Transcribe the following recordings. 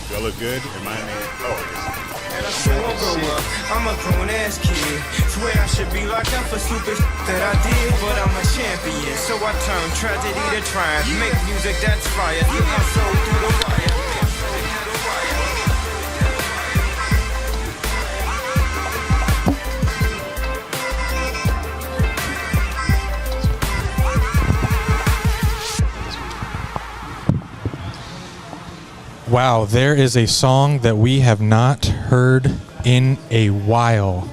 Do I look good? Am I I'm a grown ass kid. Swear I should be locked up for stupid that I did, but I'm a champion. So I turn tragedy to triumph. Make music that's fire. Get my soul through the wire. Wow, there is a song that we have not heard in a while.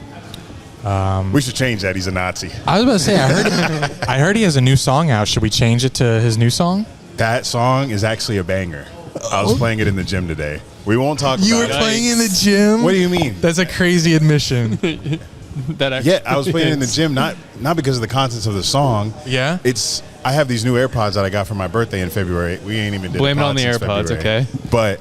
we should change that. He's a Nazi. I was about to say, I heard he has a new song out. Should we change it to his new song? That song is actually a banger. I was playing it in the gym today. We won't talk about it. You were playing in the gym? What do you mean? That's a crazy admission. Yeah, I was playing in the gym, not because of the contents of the song. Yeah? I have these new AirPods that I got for my birthday in February. We ain't even did Blame it on the since AirPods, February. okay? But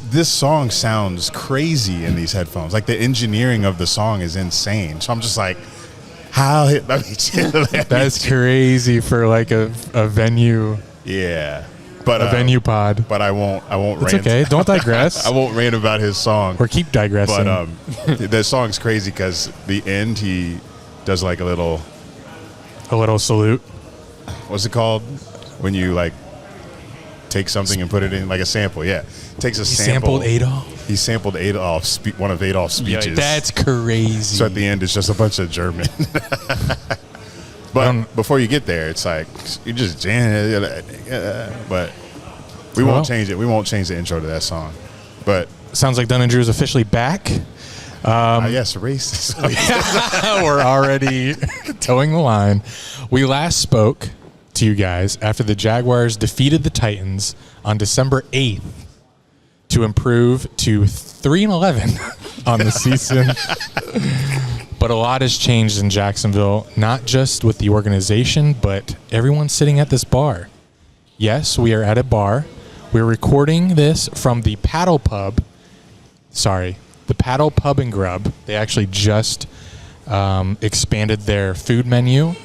this song sounds crazy in these headphones. Like, the engineering of the song is insane. So I'm just like, how? That's crazy for like a venue. Yeah. But a venue pod. But I won't It's rant. okay. Don't digress. I won't rant about his song. Or keep digressing. But the song's crazy because the end he does like a little salute. What's it called when you like take something and put it in like a sample? Yeah, takes a sample. Sampled Adolf. He sampled Adolf, one of Adolf's speeches. That's crazy. So at the end, it's just a bunch of German. But before you get there, it's like you just jam. But we won't change it. We won't change the intro to that song. But sounds like Dunn and Drew is officially back. Yes, racist. We're already towing the line. We last spoke to you guys after the Jaguars defeated the Titans on December 8th to improve to 3-11 on the season. But a lot has changed in Jacksonville, not just with the organization, but everyone sitting at this bar. Yes, we are at a bar. We're recording this from the Paddle Pub. The Paddle Pub and Grub. They actually just expanded their food menu,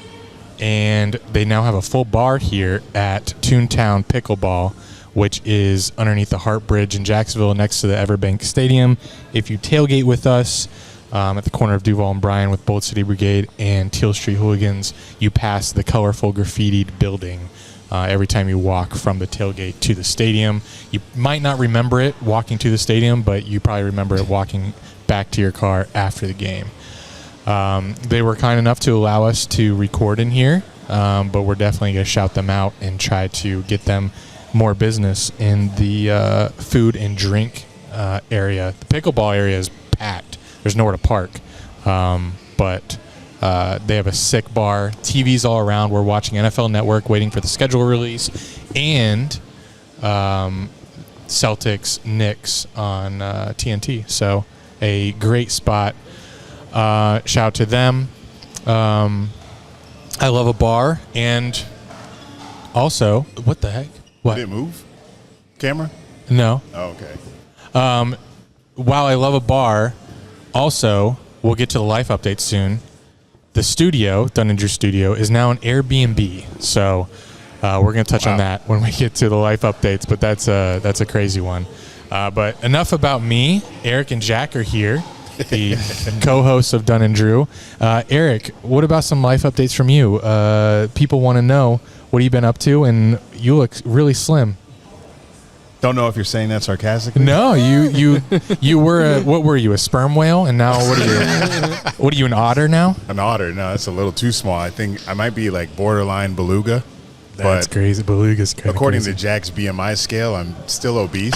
and they now have a full bar here at Toontown Pickleball, which is underneath the Hart Bridge in Jacksonville next to the Everbank Stadium. If you tailgate with us at the corner of Duval and Bryan with Bold City Brigade and Teal Street Hooligans, you pass the colorful graffitied building every time you walk from the tailgate to the stadium. You might not remember it walking to the stadium, but you probably remember it walking back to your car after the game. They were kind enough to allow us to record in here, but we're definitely going to shout them out and try to get them more business in the food and drink area. The pickleball area is packed. There's nowhere to park, but they have a sick bar, TVs all around. We're watching NFL Network, waiting for the schedule release, and Celtics, Knicks on TNT. So a great spot. Shout out to them. I love a bar, and also, what the heck? What? Did it move? Camera? No. Oh, okay. While I love a bar, also, we'll get to the life update soon. The studio, Dunn and Drew Studio, is now an Airbnb. So we're going to touch on that when we get to the life updates, but that's a crazy one. But enough about me. Eric and Jack are here, the co-hosts of Dunn and Drew. Eric, what about some life updates from you? People want to know, what have you been up to? And you look really slim. Don't know if you're saying that sarcastically. No, you were what were you, a sperm whale? And now what are you, an otter now? An otter? No, that's a little too small. I think I might be like borderline beluga. That's crazy. Beluga's kind of according crazy. to Jack's BMI scale, I'm still obese.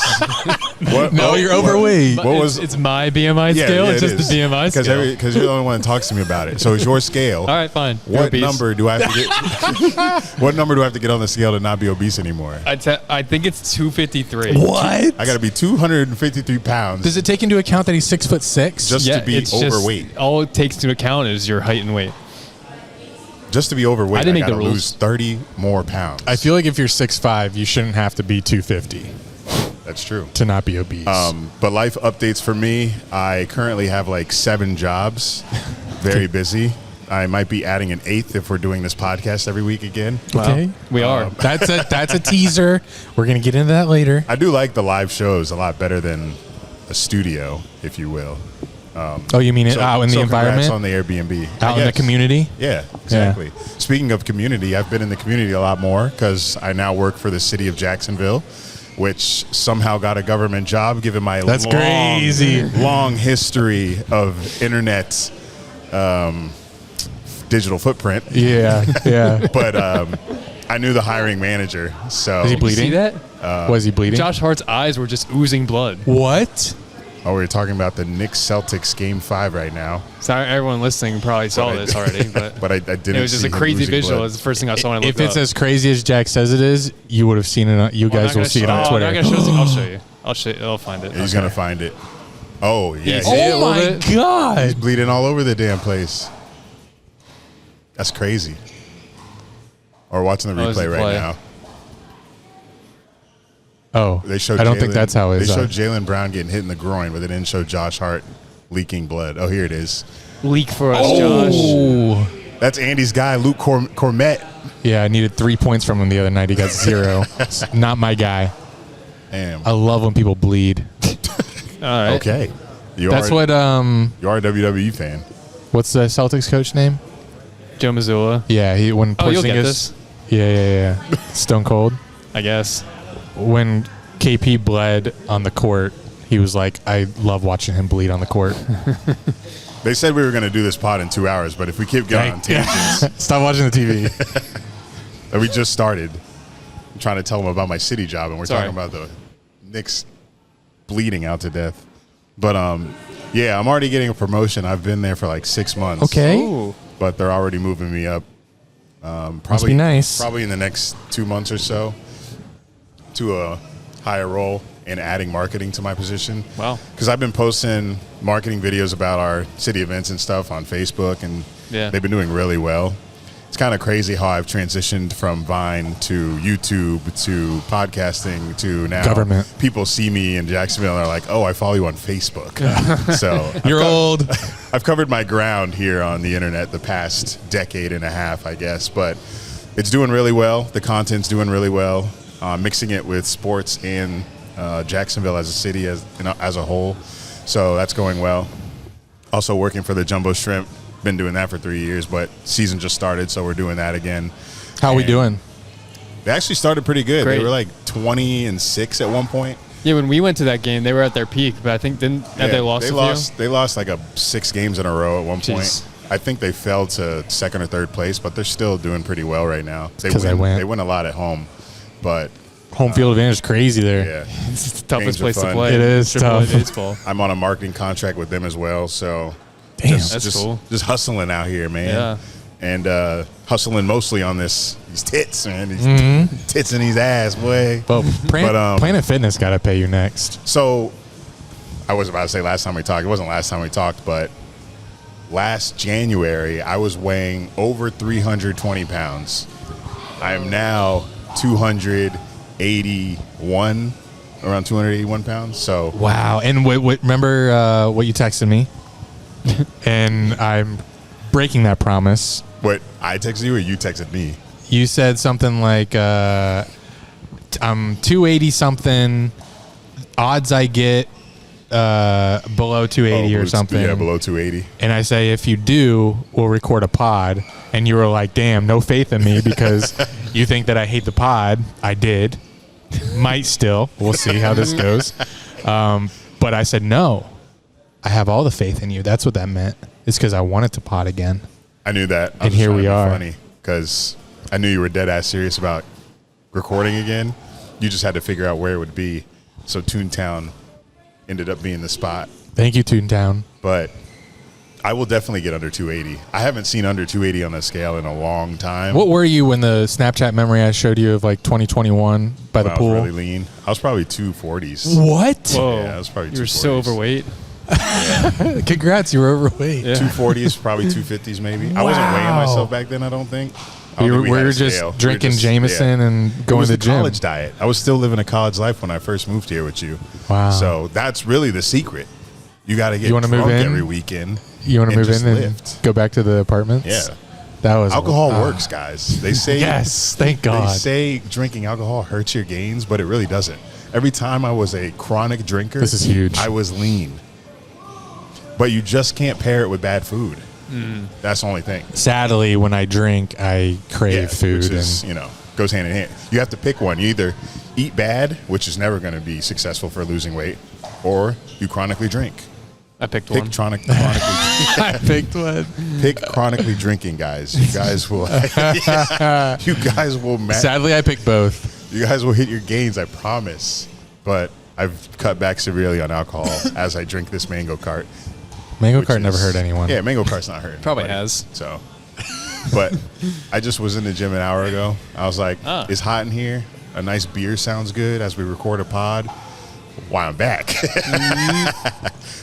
You're overweight. It's my BMI scale. It's just the BMI scale. Because you're the only one that talks to me about it. So it's your scale. All right, fine. What number do I have to get? What number do I have to get on the scale to not be obese anymore? I think it's 253. What? I got to be 253 pounds. Does it take into account that he's 6'6"? Just to be overweight. All it takes into account is your height and weight. Just to be overweight, I didn't got to lose 30 more pounds. I feel like if you're 6'5", you shouldn't have to be 250. That's true. To not be obese. But life updates for me, I currently have like 7 jobs. Very busy. I might be adding an 8th if we're doing this podcast every week again. Okay. We are. That's a teaser. We're going to get into that later. I do like the live shows a lot better than a studio, if you will. Oh, you mean out in the environment? On the Airbnb. Out in the community? Yeah, exactly. Yeah. Speaking of community, I've been in the community a lot more because I now work for the city of Jacksonville, which somehow got a government job given my long history of internet digital footprint. Yeah. But I knew the hiring manager. So is he bleeding? Did you see that? Was he bleeding? Josh Hart's eyes were just oozing blood. What? Oh, we're talking about the Knicks Celtics Game 5 right now. Sorry, everyone listening probably saw this already, but I didn't. It was just a crazy visual. It's the first thing I saw when I looked If it's as crazy as Jack says it is, you would have seen it. You guys will see it on Twitter. I'll show you. I'll find it. He's gonna find it. Oh yeah. Oh my God! He's bleeding all over the damn place. That's crazy. Or watching the replay right now. Oh, I don't think that's how it is. They showed Jaylen Brown getting hit in the groin, but they didn't show Josh Hart leaking blood. Oh, here it is. Leak for us, Josh. That's Andy's guy, Luke Cormette. Yeah, I needed 3 points from him the other night. He got 0. It's not my guy. Damn. I love when people bleed. All right. Okay. You are a WWE fan. What's the Celtics coach name? Joe Mazzulla. Yeah, when you'll get Porzingis. this. Yeah. Stone Cold. I guess. When KP bled on the court, he was like, I love watching him bleed on the court. They said we were going to do this pod in 2 hours, but if we keep going on tangents. Stop watching the TV. We just started. I'm trying to tell them about my city job, and we're talking about the Knicks bleeding out to death. But, yeah, I'm already getting a promotion. I've been there for like 6 months. Okay. Ooh. But they're already moving me up. Probably, must be nice. Probably in the next 2 months or so to a higher role and adding marketing to my position. Wow. Because I've been posting marketing videos about our city events and stuff on Facebook, and they've been doing really well. It's kind of crazy how I've transitioned from Vine to YouTube to podcasting to now government. People see me in Jacksonville and are like, oh, I follow you on Facebook. So you're old. I've covered my ground here on the internet the past decade and a half, I guess, but it's doing really well. The content's doing really well. Mixing it with sports and Jacksonville as a city as a whole. So that's going well. Also working for the Jumbo Shrimp. Been doing that for 3 years, but season just started, so we're doing that again. How are we doing? They actually started pretty good. Great. They were like 20-6 at one point. Yeah, when we went to that game, they were at their peak, but I think they lost. They lost like 6 games in a row at one Jeez. point. I think they fell to second or third place, but they're still doing pretty well right now. They win a lot at home, but home field advantage is crazy there. Yeah, it's the toughest place to fun. play. It is tough. Baseball. I'm on a marketing contract with them as well, so that's cool. Just hustling out here, man. Yeah. And hustling mostly on these tits, man. These tits and these ass, boy. But Planet Fitness got to pay you next. So I was about to say last time we talked. It wasn't last time we talked, but last January I was weighing over 320 pounds. I am now 281, around 281 pounds. So wow. And remember what you texted me? And I'm breaking that promise. What, I texted you or you texted me? You said something like, I'm 280 something. Odds I get below 280 or something. Yeah, below 280. And I say, if you do, we'll record a pod. And you were like, damn, no faith in me because you think that I hate the pod. I did. Might still. We'll see how this goes. But I said, no, I have all the faith in you. That's what that meant. It's because I wanted to pod again. I knew that. And here we are. Funny because I knew you were dead ass serious about recording again. You just had to figure out where it would be. So Toontown ended up being the spot. Thank you, Toontown. But I will definitely get under 280. I haven't seen under 280 on the scale in a long time. What were you when the Snapchat memory I showed you of like 2021 by the pool? I was really lean. I was probably 240s. What? Whoa. Yeah, I was probably 240s. You were so overweight. Congrats, you were overweight. Yeah. 240s, probably 250s maybe. Wow. I wasn't weighing myself back then, I don't think. We were just drinking Jameson and going to the gym. College diet. I was still living a college life when I first moved here with you. Wow. So that's really the secret. You got to get drunk every weekend. You want to and move just in and lived. go back to the apartments? Yeah. That was Alcohol works, guys. They say Yes, thank God. They say drinking alcohol hurts your gains, but it really doesn't. Every time I was a chronic drinker, This is huge. I was lean. But you just can't pair it with bad food. That's the only thing. Sadly, when I drink, I crave food. Which is, and goes hand in hand. You have to pick one. You either eat bad, which is never going to be successful for losing weight, or you chronically drink. I picked Pick one. chronically. I picked one. Pick chronically drinking, guys. You guys will. You guys will. Sadly, I picked both. You guys will hit your gains, I promise. But I've cut back severely on alcohol as I drink this mango cart. Mango which cart never is- hurt anyone. Yeah, mango cart's not hurting. Probably anybody. has. So, but I just was in the gym an hour ago. I was like, it's hot in here. A nice beer sounds good as we record a pod. Why I'm back.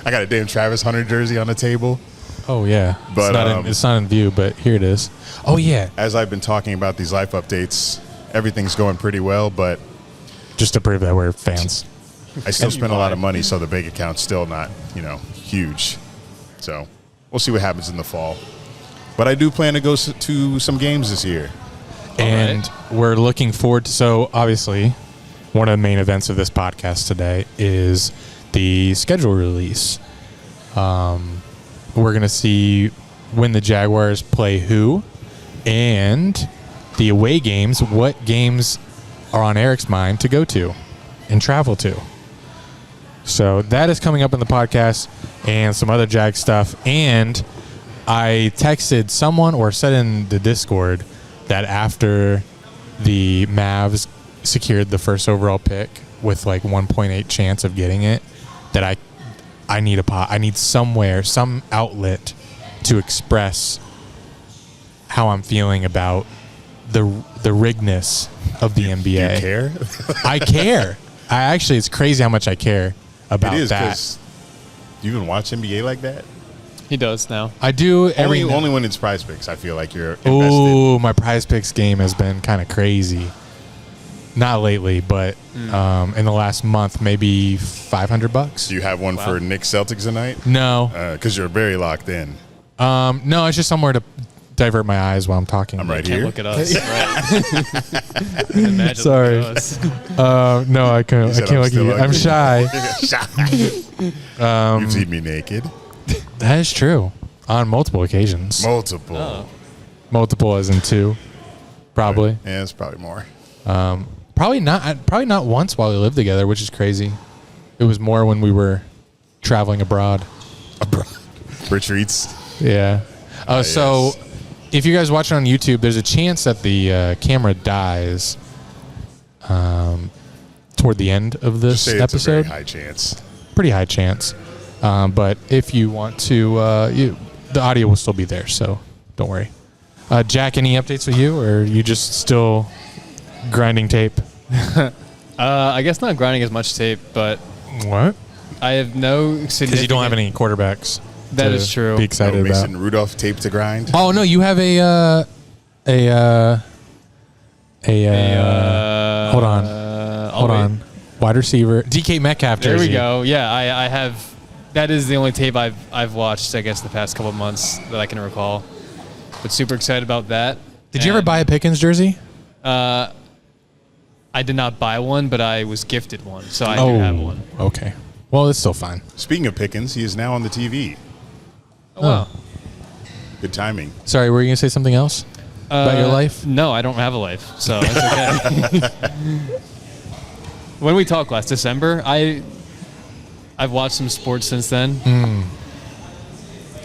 I got a damn Travis Hunter jersey on the table. Oh yeah. But, it's not in view, but here it is. Oh yeah. As I've been talking about these life updates, everything's going pretty well, but Just to prove that we're fans. I still spend a lot of money, so the bank account's still not, huge. So we'll see what happens in the fall. But I do plan to go to some games this year. And we're looking forward to, so obviously one of the main events of this podcast today is the schedule release. We're going to see when the Jaguars play who, and the away games, what games are on Eric's mind to go to and travel to. So that is coming up in the podcast and some other Jag stuff. And I texted someone or said in the Discord that after the Mavs secured the first overall pick with like 1.8 chance of getting it, that I need I need somewhere, some outlet to express how I'm feeling about the riggedness of the NBA. Do you care? I care. It's crazy how much I care about It is, that. because you even watch NBA like that? He does now. I do every Only when it's Prize Picks, I feel like you're invested. Ooh, my Prize Picks game has been kind of crazy. Not lately, but in the last month, maybe $500. Do you have one for Knicks Celtics tonight? No, Because you're very locked in. no, it's just somewhere to divert my eyes while I'm talking. I'm right Can't here. look at us. Right. Imagine Sorry. looking at us. No, I can't. I said can't I'm look at still you. I'm ugly. shy. You've seen me naked. That is true. On multiple occasions. Multiple. Oh. Multiple as in two, probably. Yeah, it's probably more. Probably not once while we lived together, which is crazy. It was more when we were traveling abroad. Retreats. Yeah. So yes. if you guys watch it on YouTube, there's a chance that the camera dies toward the end of this Say it's a very episode. high chance. Pretty high chance. But if you want to, the audio will still be there, so don't worry. Jack, any updates with you, or are you just still grinding tape? I guess not grinding as much tape, but What? I have no significant... Because you don't have any quarterbacks. That to is true. Be excited No about. Mason Rudolph tape to grind. Oh no, you have a hold on, wide receiver DK Metcalf There jersey. we go. Yeah, I have... That is the only tape I've watched, I guess, the past couple of months that I can recall. But super excited about that. Did you ever And, buy a Pickens jersey? I did not buy one, but I was gifted one, so I do have one. Okay. Well, it's still fine. Speaking of Pickens, he is now on the TV. Oh, wow. Good timing. Sorry, were you gonna say something else about your life? No, I don't have a life, so it's okay. When we talked last December, I've watched some sports since then.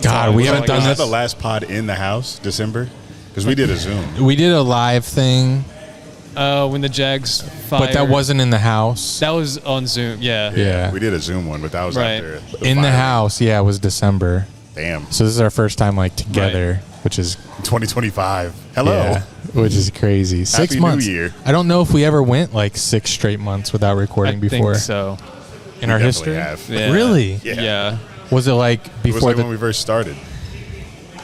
God, we haven't done Was that this. the last pod in the house, December? Because we did a Zoom. We did a live thing, When the Jags fired. but that wasn't in the house. That was on Zoom, yeah. Yeah. We did a Zoom one, but that was Right. after In the firing. house, yeah, it was December. Damn. So this is our first time like together, which is 2025. Hello. yeah, which is crazy. 6 Happy New months. Year. I don't know if we ever went like 6 straight months without recording I before think so. in We our definitely history. have. Yeah. Really? Yeah. Yeah. Was it like It was before like when we first started.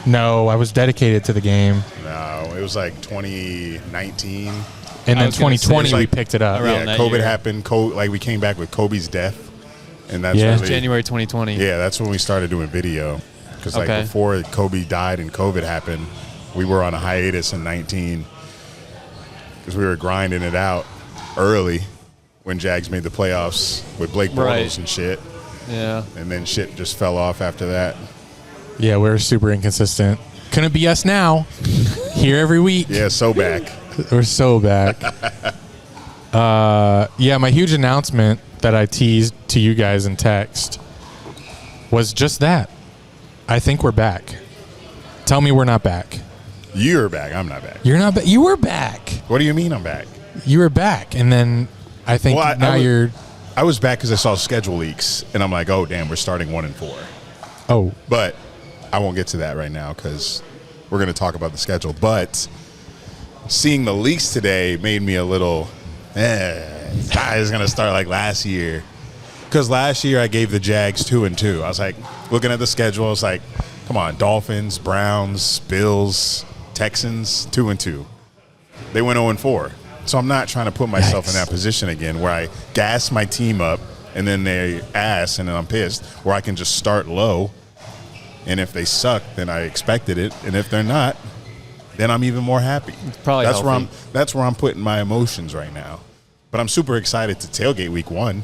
No, I was dedicated to the game, No, it was like 2019. and I then was gonna say, 2020 it's we like picked it up. around Yeah, that COVID year. happened. Like we came back with Kobe's death, and that's Yeah. really, January 2020. Yeah, that's when we started doing video. because like before Kobe died and COVID happened, we were on a hiatus in 19 because we were grinding it out early when Jags made the playoffs with Blake Bortles and shit. Yeah. And then shit just fell off after that. Yeah, we're super inconsistent. Couldn't be us now. Here every week. Yeah, so back. We're so back. Yeah, my huge announcement that I teased to you guys in text was just that. I think we're back. Tell me we're not back. You're back. I'm not back. You're not back. You were back. What do you mean I'm back? You were back, and then I think you're. I was back because I saw schedule leaks, and I'm like, oh damn, we're starting 1-4. Oh, but I won't get to that right now because we're going to talk about the schedule. But seeing the leaks today made me a little. It's going to start like last year. Because last year I gave the Jags 2-2. I was like, looking at the schedule, I was like, come on, Dolphins, Browns, Bills, Texans, 2-2. They went 0-4. So I'm not trying to put myself in that position again where I gas my team up and then they ass and then I'm pissed. Where I can just start low. And if they suck, then I expected it. And if they're not, then I'm even more happy. It's probably that's where I'm putting my emotions right now. But I'm super excited to tailgate week 1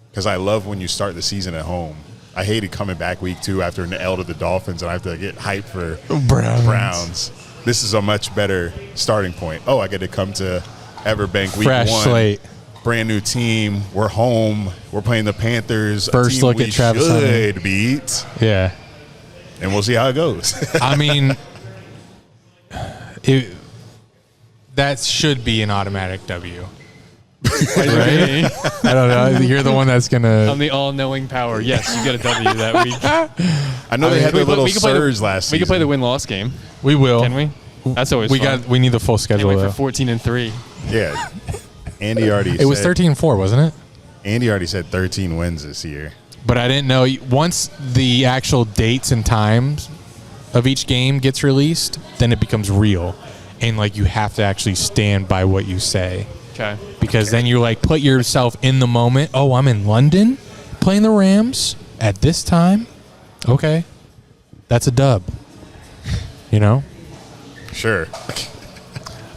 because I love when you start the season at home. I hated coming back week 2 after an L to the Dolphins and I have to get hyped for Browns. This is a much better starting point. Oh, I get to come to Everbank week 1. Fresh slate. Brand new team. We're home. We're playing the Panthers. First look at Travis Hunter. Should beat. Yeah. And we'll see how it goes. I mean, that should be an automatic W. Right? I don't know. You're the one that's going to. I'm the all-knowing power. Yes, you get a W that week. I know they had a little surge last season. We can play the win-loss game. We will. Can we? That's always fun. We need the full schedule, Can't wait though. for 14-3. Yeah. Andy already It was 13-4, wasn't it? Andy already said 13 wins this year. But I didn't know. Once the actual dates and times of each game gets released, then it becomes real. And, like, you have to actually stand by what you say. Okay. Because then you, like, put yourself in the moment. Oh, I'm in London playing the Rams at this time. Okay. That's a dub. You know? Sure.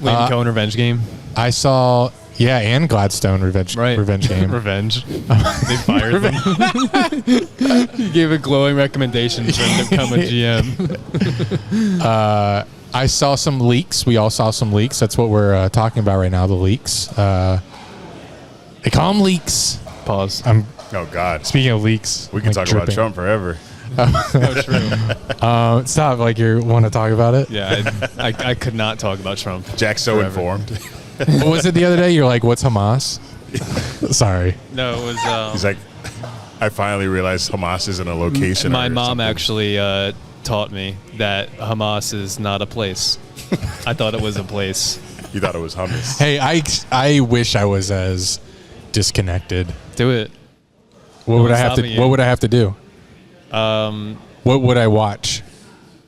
Lady Cohen revenge game. I saw, and Gladstone revenge game. Revenge. They fired them. He gave a glowing recommendation for him to become a GM. I saw some leaks. We all saw some leaks. That's what we're talking about right now, the leaks. They call them leaks. Pause. Oh, God. Speaking of leaks. We can talk about Trump forever. Oh, true. Stop, like you want to talk about it? Yeah, I could not talk about Trump. Jack's so informed. What was it the other day? You're like, what's Hamas? Sorry. No, it was... He's like, I finally realized Hamas isn't a location. My mom something. Actually taught me that Hamas is not a place. I thought it was a place. You thought it was hummus. Hey, I wish I was as disconnected. Do it. What would I have to do? What would I watch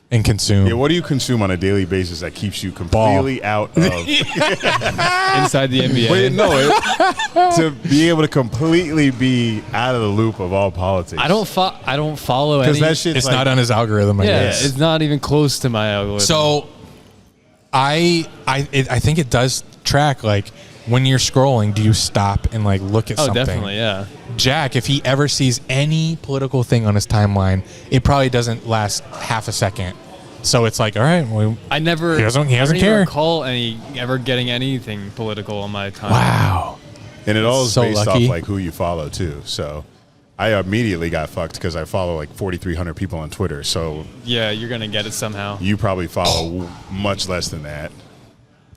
and consume? Yeah, what do you consume on a daily basis that keeps you completely out of inside the NBA? Wait, no, to be able to completely be out of the loop of all politics. I don't follow any. Because that shit's it's not on his algorithm. I guess. It's not even close to my algorithm. So, I think it does track. Like when you're scrolling, do you stop and like look at something? Oh, definitely, yeah. Jack, if he ever sees any political thing on his timeline, it probably doesn't last half a second. So it's like, all right, well, I never. He doesn't I don't care. even recall ever getting anything political on my timeline. Wow. And it all is So based lucky. off like who you follow too. So I immediately got fucked because I follow like 4,300 people on Twitter. So Yeah, you're gonna get it somehow. you probably follow much less than that,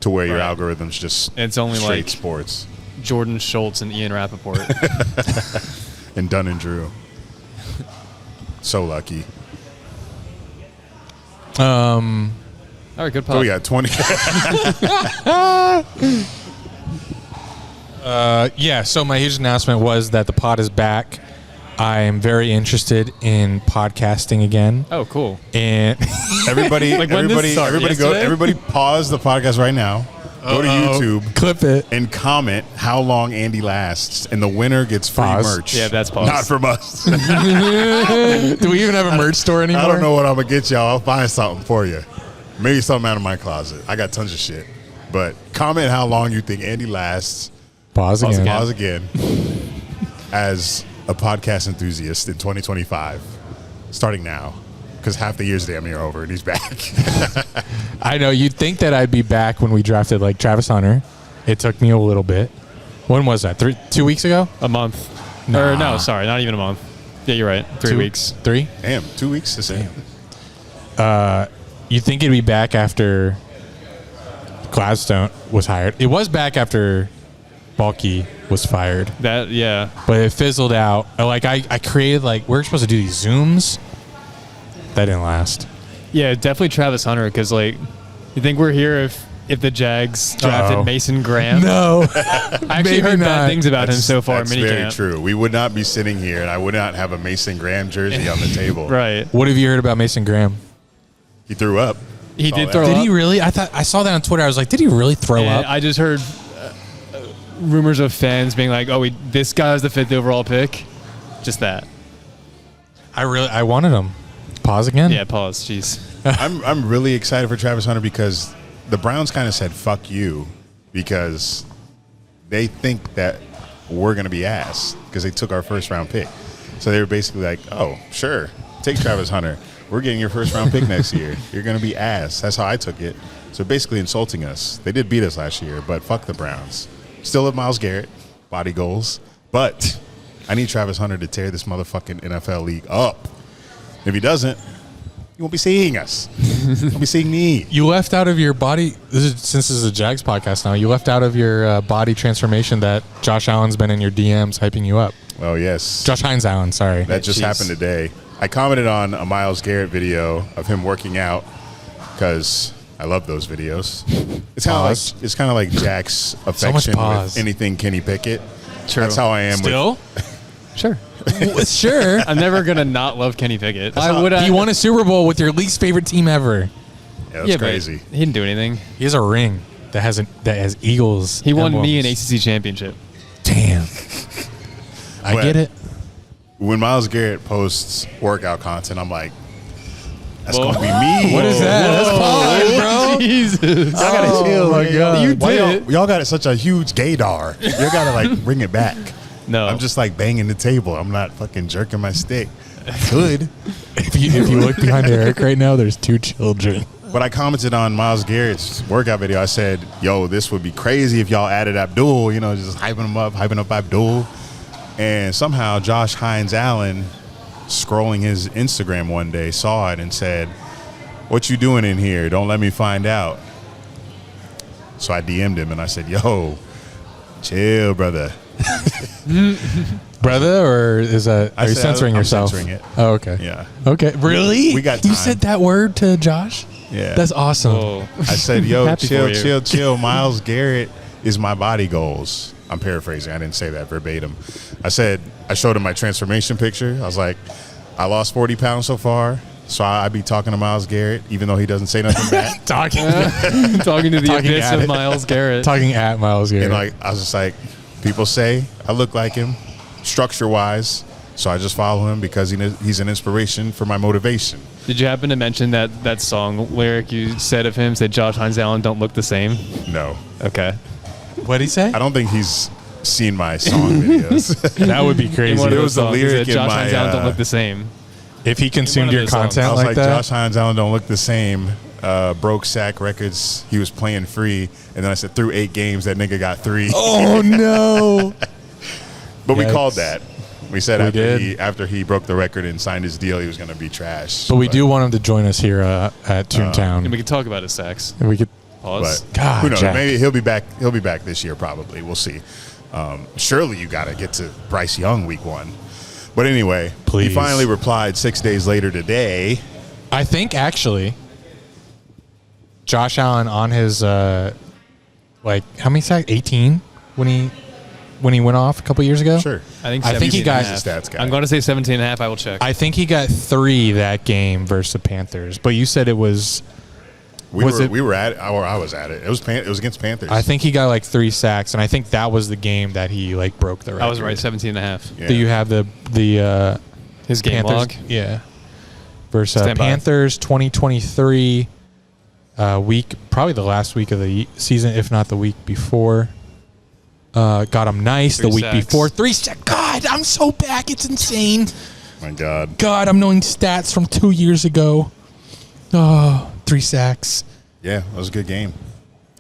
to where your Right. algorithm's just It's only straight like sports. Jordan Schultz and Ian Rappaport. And Dunn and Drew. So lucky. All right, good So pod. we got 20. So my huge announcement was that the pod is back. I am very interested in podcasting again. Oh, cool. And Everybody, Like when this started, everybody yesterday? everybody pause the podcast right now. Go to YouTube. Clip it. And comment how long Andy lasts, and the winner gets free merch. Yeah, that's pause. Not from us. Do we even have a merch store anymore? I don't know what I'm gonna get y'all. I'll find something for you. Maybe something out of my closet. I got tons of shit. But comment how long you think Andy lasts. Pause again. Pause again. As a podcast enthusiast in 2025, starting now, because half the year's damn near over, and he's back. I know. You'd think that I'd be back when we drafted like Travis Hunter. It took me a little bit. When was that? 2 weeks ago? A month. Nah. Or no, sorry, not even a month. Yeah, you're right. 3 weeks. 3? Damn, 2 weeks the same. You'd think it'd be back after Gladstone was hired. It was back after Balky was fired. That, yeah. But it fizzled out. Like I created like we're supposed to do these Zooms. That didn't last. Yeah, definitely Travis Hunter, because like, you think we're here if the Jags drafted Mason Graham? No. I actually heard bad things about him so far in That's very minicamp. true. We would not be sitting here, and I would not have a Mason Graham jersey on the table. Right. What have you heard about Mason Graham? He threw up. He Saw did that. throw Did up. he really? I saw that on Twitter. I was like, did he really throw And up? I just heard rumors of fans being like, "Oh, this guy's the 5th overall pick." Just that. I wanted him. Pause again. Yeah. Pause. Jeez. I'm really excited for Travis Hunter because the Browns kind of said "fuck you" because they think that we're going to be ass because they took our first round pick. So they were basically like, "Oh, sure, take Travis Hunter. We're getting your first round pick next year. You're going to be ass." That's how I took it. So basically insulting us. They did beat us last year, but fuck the Browns. Still have Myles Garrett, body goals, but I need Travis Hunter to tear this motherfucking NFL league up. If he doesn't, you won't be seeing us. You'll be seeing me. You left out of your body. Since this is a Jags podcast now, you left out of your body transformation that Josh Allen's been in your DMs hyping you up. Oh, yes. Josh Hines Allen, sorry. That just happened today. I commented on a Myles Garrett video of him working out because I love those videos. It's kind of like Jack's affection pause. with anything Kenny Pickett. True. That's how I am. Still? Sure. Sure. I'm never gonna not love Kenny Pickett. Why would I? He won a Super Bowl with your least favorite team ever. That's but crazy. He didn't do anything. He has a ring that has Eagles. He won me an emblems. ACC championship. Damn. I But get it. When Myles Garrett posts workout content, I'm like, that's Whoa. going to be me. What is that? That's pause, bro. Jesus. Y'all gotta chill. my God. You Why did. y'all got such a huge gaydar. You got to like bring it back. No. I'm just like banging the table. I'm not fucking jerking my stick. I could. If you look behind Eric right now, there's 2 children. But I commented on Myles Garrett's workout video. I said, yo, this would be crazy if y'all added Abdul, just hyping up Abdul. And somehow Josh Hines Allen, scrolling his Instagram one day, saw it and said, what you doing in here? Don't let me find out. So I DM'd him and I said, yo, chill, brother. Brother, or is that? Are you censoring I'm yourself? censoring it. Oh, okay. Yeah. Okay. Really? We got You time. said that word to Josh? Yeah. That's awesome. Whoa. I said, yo, Happy for you. chill. Myles Garrett is my body goals. I'm paraphrasing. I didn't say that verbatim. I showed him my transformation picture. I was like, I lost 40 pounds so far. So I'd be talking to Myles Garrett, even though he doesn't say nothing back. Talking Talking to the Talking abyss at of it. Myles Garrett. talking at Myles Garrett. And I was just like, people say I look like him, structure-wise. So I just follow him because he's an inspiration for my motivation. Did you happen to mention that song lyric you said of him? Said Josh Hines Allen don't look the same. No, Okay. What'd he say? I don't think he's seen my song videos. That would be In crazy. one of There those was a songs, he lyric said, in Josh my, Hines Allen don't look the same. If he consumed One of your those songs. content I was like, that, Josh Hines Allen don't look the same. Broke Sack Records. He was playing free, and then I said through 8 games that nigga got 3. oh no! But we Yikes. called that. We said We after he broke the record and signed his deal, he was going to be trash. But we do want him to join us here at Toontown. And we can talk about his sacks. And we could. Pause. But God, who knows? Jack. Maybe he'll be back. He'll be back this year, probably. We'll see. Surely you got to get to Bryce Young week 1. But anyway, Please. he finally replied 6 days later today. I think actually, Josh Allen on his how many sacks? 18 when he went off a couple years ago. Sure. I think he got- 17 and a half. He's a stats guy. I'm going to say 17 and a half. I will check. I think he got 3 that game versus the Panthers. But you said it was We were at it, or I was at it. It was against Panthers. I think he got like 3 sacks, and I think that was the game that he like broke the record. I was right, 17.5. Yeah. Do you have the His game Panthers? log? Yeah. Versus Stand by. Panthers 2023 week, probably the last week of the season, if not the week before. Got him nice 3 the week sacks. before. 3 sacks. God, I'm so back. It's insane. My God. God, I'm knowing stats from 2 years ago. Oh, 3 sacks. Yeah, that was a good game.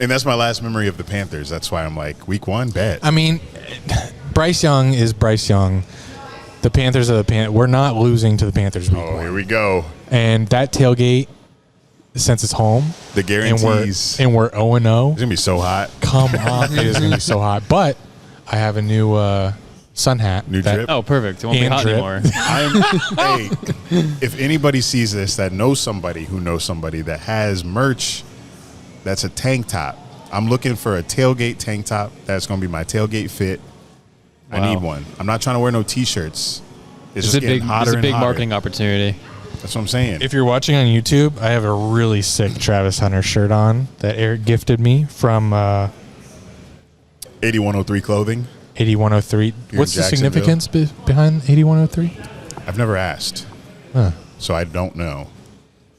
And that's my last memory of the Panthers. That's why I'm like, week 1, bet. I mean, Bryce Young is Bryce Young. The Panthers are the Panthers. We're not losing to the Panthers week 1. Here we go. And that tailgate, since it's home, The guarantees. and we're 0-0. It's going to be so hot. Come on, it is going to be so hot. But I have a new sun hat. New that- drip. Oh, perfect. It won't be And hot drip. anymore. Hey, if anybody sees this that knows somebody who knows somebody that has merch that's a tank top, I'm looking for a tailgate tank top. That's going to be my tailgate fit. I Wow. need one. I'm not trying to wear no T-shirts. It's It's just a getting big, hotter it's a and big hotter. marketing opportunity. That's what I'm saying. If you're watching on YouTube, I have a really sick Travis Hunter shirt on that Eric gifted me from 8103 clothing. 8103. in What's the Jacksonville. significance behind 8103? I've never asked, Huh. so I don't know.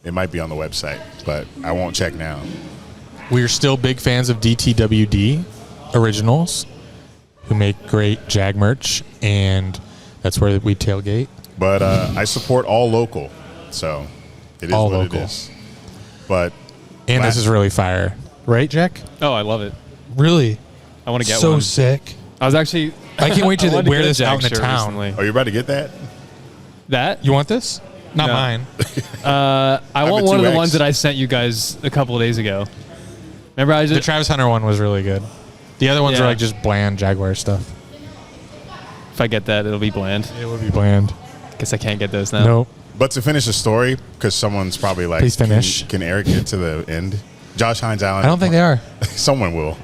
It might be on the website, but I won't check now. We're still big fans of DTWD Originals, who make great Jag merch, and that's where we tailgate. But I support all local, so it is All what local. it is. But And this is really fire. Right, Jack? Oh, I love it. Really? I want to get so one. sick. I was actually. I can't wait to I wanted wear get a this out in Jag the shirt town. recently. are you about to get that? That? You want this? Not No. mine. I have want a one of the 2X. ones that I sent you guys a couple of days ago. Remember, I The just. Travis Hunter one was really good. The other ones are Yeah. like just bland Jaguar stuff. If I get that, it'll be bland. It would be bland. Guess I can't get those now. Nope. But to finish the story, because someone's probably like, Please finish. Can Eric get to the end? Josh Hines Allen. I don't think they are. Someone will.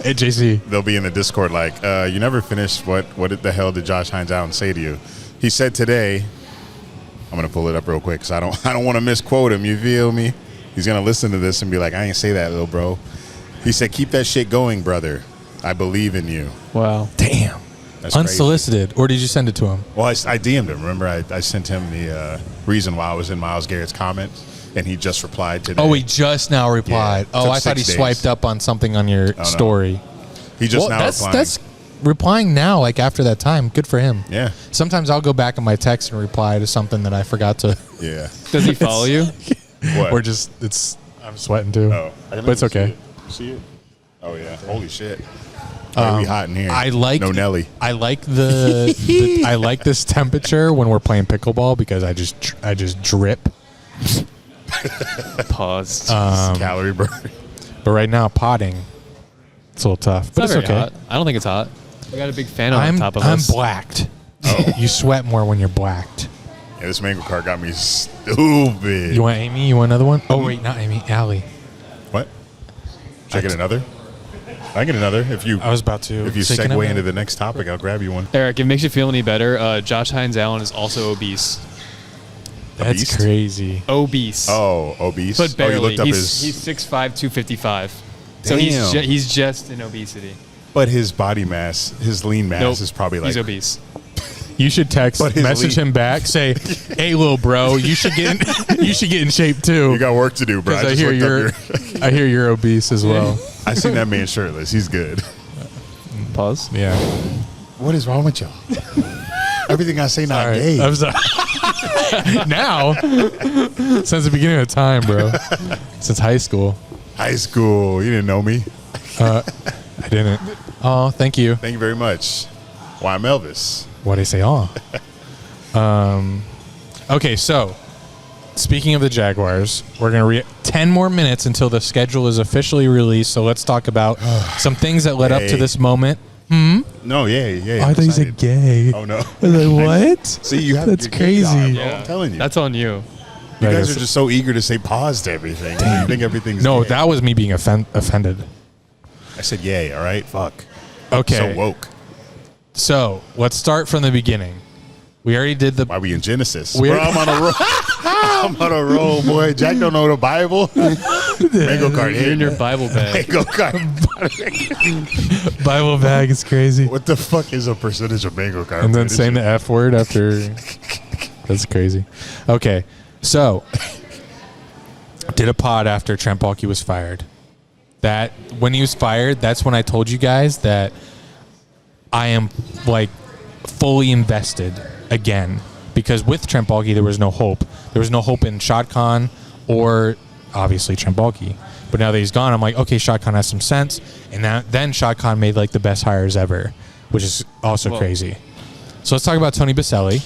Hey, JC. They'll be in the Discord like, you never finished. What the hell did Josh Hines Allen say to you? He said today. I'm gonna pull it up real quick because I don't want to misquote him. You feel me? He's gonna listen to this and be like, I ain't say that, little bro. He said, keep that shit going, brother. I believe in you. Wow. Damn. That's crazy. Unsolicited. Or did you send it to him? Well, I DM'd him. Remember, I sent him the reason why I was in Myles Garrett's comments, and he just replied today. Oh, he just now replied. Yeah, Oh, took I thought he 6 days. swiped up on something on your no. story. He just now that's, replying. That's replying now, like after that time. Good for him. Yeah, Sometimes I'll go back in my text and reply to something that I forgot to. yeah. Does he follow you? What? Or just, I'm sweating too. Oh, But it's okay. See it? Oh yeah. Holy shit. It'll be hot in here. I like no Nelly. I like I like this temperature when we're playing pickleball because I just drip. Pause. Calorie burn. But right now potting, it's a little tough. But it's it's not very okay. hot. I don't think it's hot. We got a big fan on I'm top of I'm us. blacked. You sweat more when you're blacked. Yeah, this mango cart got me stupid. You want Amy? You want another one? Oh wait, not Amy. Allie. What? Should I get another? I can get another. If you I was about to. segue another. into the next topic, I'll grab you one. Eric, if it makes you feel any better, Josh Hines Allen is also obese. That's beast? crazy. Obese. Oh, obese. But barely. Oh, you looked up he's his. 6'5", 255. So Damn. he's just in obesity. But his body mass, his lean mass Nope. is probably like. He's obese. You should But his message lead- him back, say, "Hey, little bro, you should get in shape too." You got work to do, bro. Because I hear you're obese as well. I seen that man shirtless. He's good. Pause. Yeah. What is wrong with y'all? Everything I say not All right. gay. I'm sorry. Now, since the beginning of time, bro. Since high school. High school. You didn't know me. I didn't. Oh, thank you. Thank you very much. Why I'm Elvis. What'd I say? Oh. Okay, so speaking of the Jaguars, we're going to 10 more minutes until the schedule is officially released. So let's talk about some things that led up to Yay. this moment. No, yeah. I thought you said gay. Oh no. I was like, what? See, you have That's you're gay crazy. dog, bro. I'm telling you. That's on you. You I guys guess- are just so eager to say pause to everything. You think everything's No, gay. that was me being offended. I said yay, all right? Fuck. Okay. So woke. So let's start from the beginning. We already did the. Why we in Genesis? We- Bro, I'm on a roll. I'm on a roll, boy. Jack don't know the Bible. Mango cart. You're in your Bible bag. Mango cart. Bible bag is crazy. What the fuck is a percentage of mango cart? And then saying the F word after. That's crazy. Okay, so did a pod after Trent Baalke was fired. That when he was fired, that's when I told you guys that I am like fully invested again, because with Trent Baalke there was no hope. There was no hope in Shad Khan or obviously Trent Baalke. But now that he's gone, I'm like, okay, Shad Khan has some sense. And then Shad Khan made like the best hires ever, which is also crazy. So let's talk about Tony Boselli.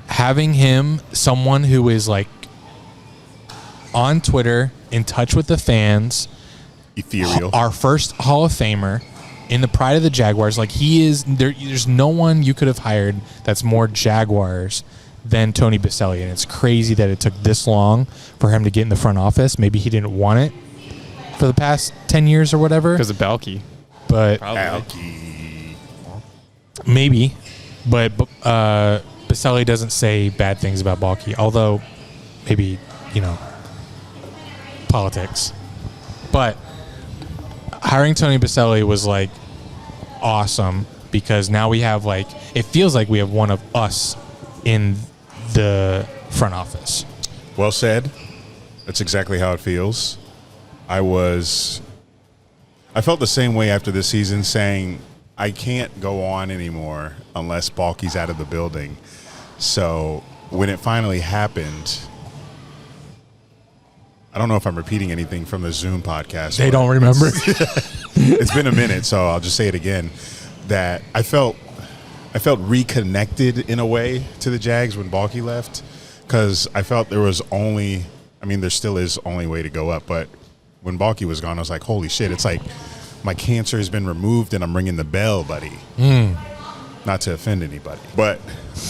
Having him, someone who is like on Twitter, in touch with the fans, ethereal, our first Hall of Famer, in the pride of the Jaguars. Like, he is there. There's no one you could have hired that's more Jaguars than Tony Boselli, and it's crazy that it took this long for him to get in the front office. Maybe he didn't want it for the past 10 years or whatever Because of Baalke. but Baalke. maybe. But Boselli doesn't say bad things about Baalke, although maybe, politics. But hiring Tony Boselli was like awesome, because now we have like, it feels like we have one of us in the front office. Well said. That's exactly how it feels. I felt the same way after this season, saying I can't go on anymore unless Baalke's out of the building. So when it finally happened, I don't know if I'm repeating anything from the Zoom podcast. They don't remember. It's been a minute, so I'll just say it again. That I felt reconnected in a way to the Jags when Baalke left, because I felt there was only, there still is only way to go up. But when Baalke was gone, I was like, holy shit, it's like my cancer has been removed and I'm ringing the bell, buddy. Not to offend anybody. But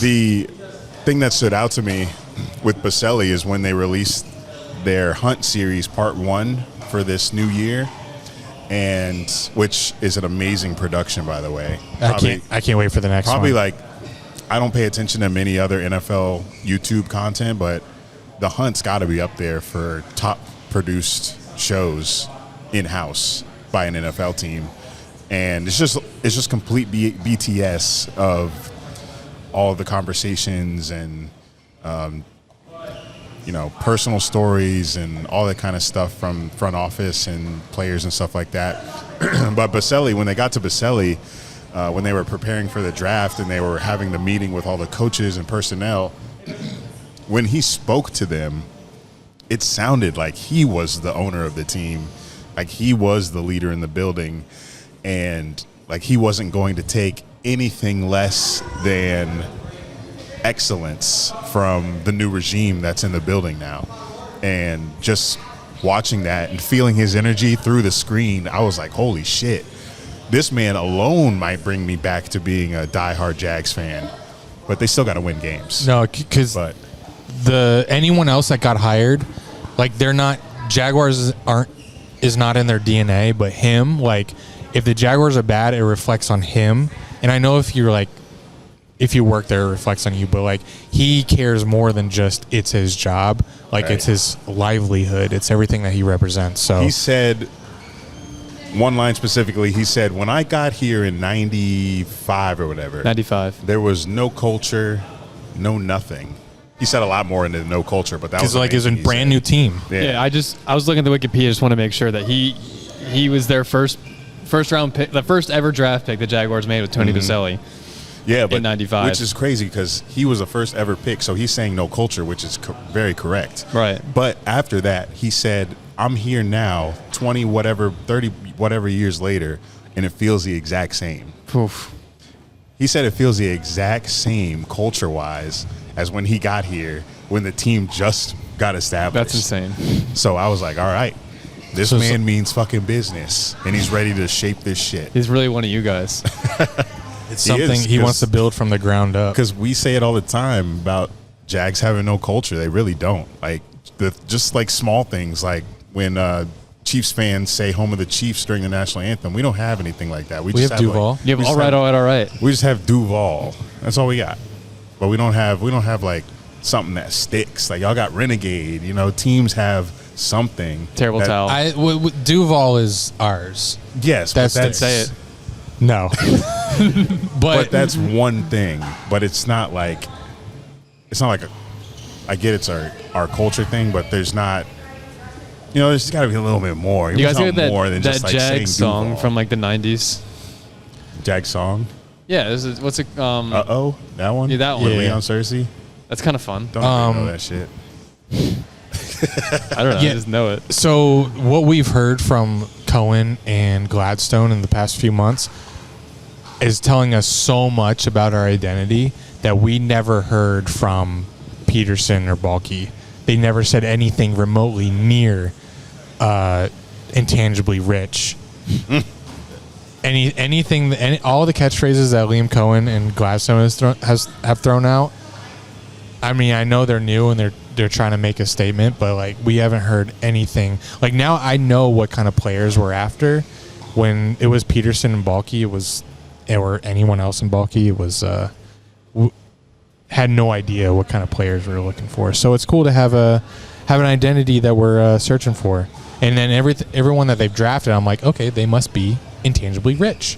the thing that stood out to me with Boselli is when they released their Hunt series part 1 for this new year, and which is an amazing production, by the way. I can't wait for the next one. Probably like, I don't pay attention to many other NFL YouTube content, but the Hunt's got to be up there for top produced shows in-house by an NFL team. And it's just complete BTS of all of the conversations and personal stories and all that kind of stuff from front office and players and stuff like that. But Boselli, when they got to Boselli, when they were preparing for the draft and they were having the meeting with all the coaches and personnel, when he spoke to them, it sounded like he was the owner of the team, like he was the leader in the building, and like he wasn't going to take anything less than excellence from the new regime that's in the building now. And just watching that and feeling his energy through the screen, I was like, holy shit, this man alone might bring me back to being a diehard Jags fan. But they still got to win games. No, because anyone else that got hired, like, they're not, Jaguars is not in their DNA, but him, like, if the Jaguars are bad, it reflects on him. And I know if you work there, it reflects on you, but like, he cares more than just it's his job. Like, right. It's his livelihood. It's everything that he represents. So he said, one line specifically, he said, when I got here in 95 or whatever, 95, there was no culture, no nothing. He said a lot more into no culture, but that was like, it's a brand new team. Yeah, I was looking at the Wikipedia. Just want to make sure that he was their first round pick, the first ever draft pick the Jaguars made with Tony Boselli. Yeah, but in 95, which is crazy because he was the first ever pick. So he's saying no culture, which is very correct. Right. But after that, he said, I'm here now, 20 whatever, 30 whatever years later, and it feels the exact same. Oof. He said it feels the exact same culture-wise as when he got here, when the team just got established. That's insane. So I was like, all right, this man means fucking business, and he's ready to shape this shit. He's really one of you guys. It's something he wants to build from the ground up. Because we say it all the time about Jags having no culture. They really don't. Like, just like small things, like when Chiefs fans say "Home of the Chiefs" during the national anthem. We don't have anything like that. We just have Duval. Like, you have all right. We just have Duval. That's all we got. But we don't have like something that sticks. Like, y'all got Renegade. Teams have something. Terrible towel. Duval is ours. Yes, That's- but that's Say it. No. But that's one thing. But it's not like I get it's our culture thing, but there's not. There's got to be a little bit more. You guys hear that, more than that just like saying Jag song Duval. from like the 90s? Jag song. Yeah, what's it? That one. Yeah, that one. With Yeah. Leon Cersei. That's kind of fun. Don't even know that shit. I don't know. Yeah. I just know it. So what we've heard from Cohen and Gladstone in the past few months is telling us so much about our identity that we never heard from Peterson or Balky. They never said anything remotely near intangibly rich. All the catchphrases that Liam Cohen and Gladstone have thrown out. I mean, I know they're new and they're trying to make a statement, but like we haven't heard anything. Like now, I know what kind of players we're after. When it was Peterson and Balky, or anyone else in Balky, it was had no idea what kind of players we were looking for. So it's cool to have an identity that we're searching for. And then everyone that they've drafted, I'm like, okay, they must be intangibly rich,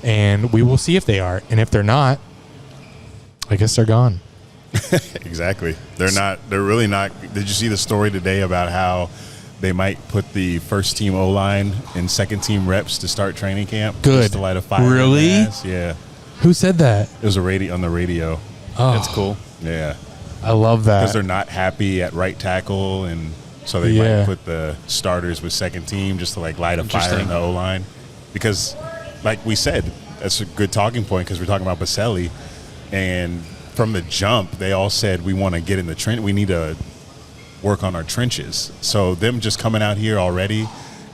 and we will see if they are. And if they're not, I guess they're gone. Exactly. They're really not. Did you see the story today about how they might put the first team O-line and second team reps to start training camp? Good. Just to light a fire. Really? In the ass? Yeah. Who said that? It was on the radio. Oh, That's cool. Yeah. I love that. Because they're not happy at right tackle, and so they might put the starters with second team just to like light a fire in the O-line. Because, like we said, that's a good talking point because we're talking about Boselli, and from the jump, they all said we want to get in the trench. We need to work on our trenches. So them just coming out here already,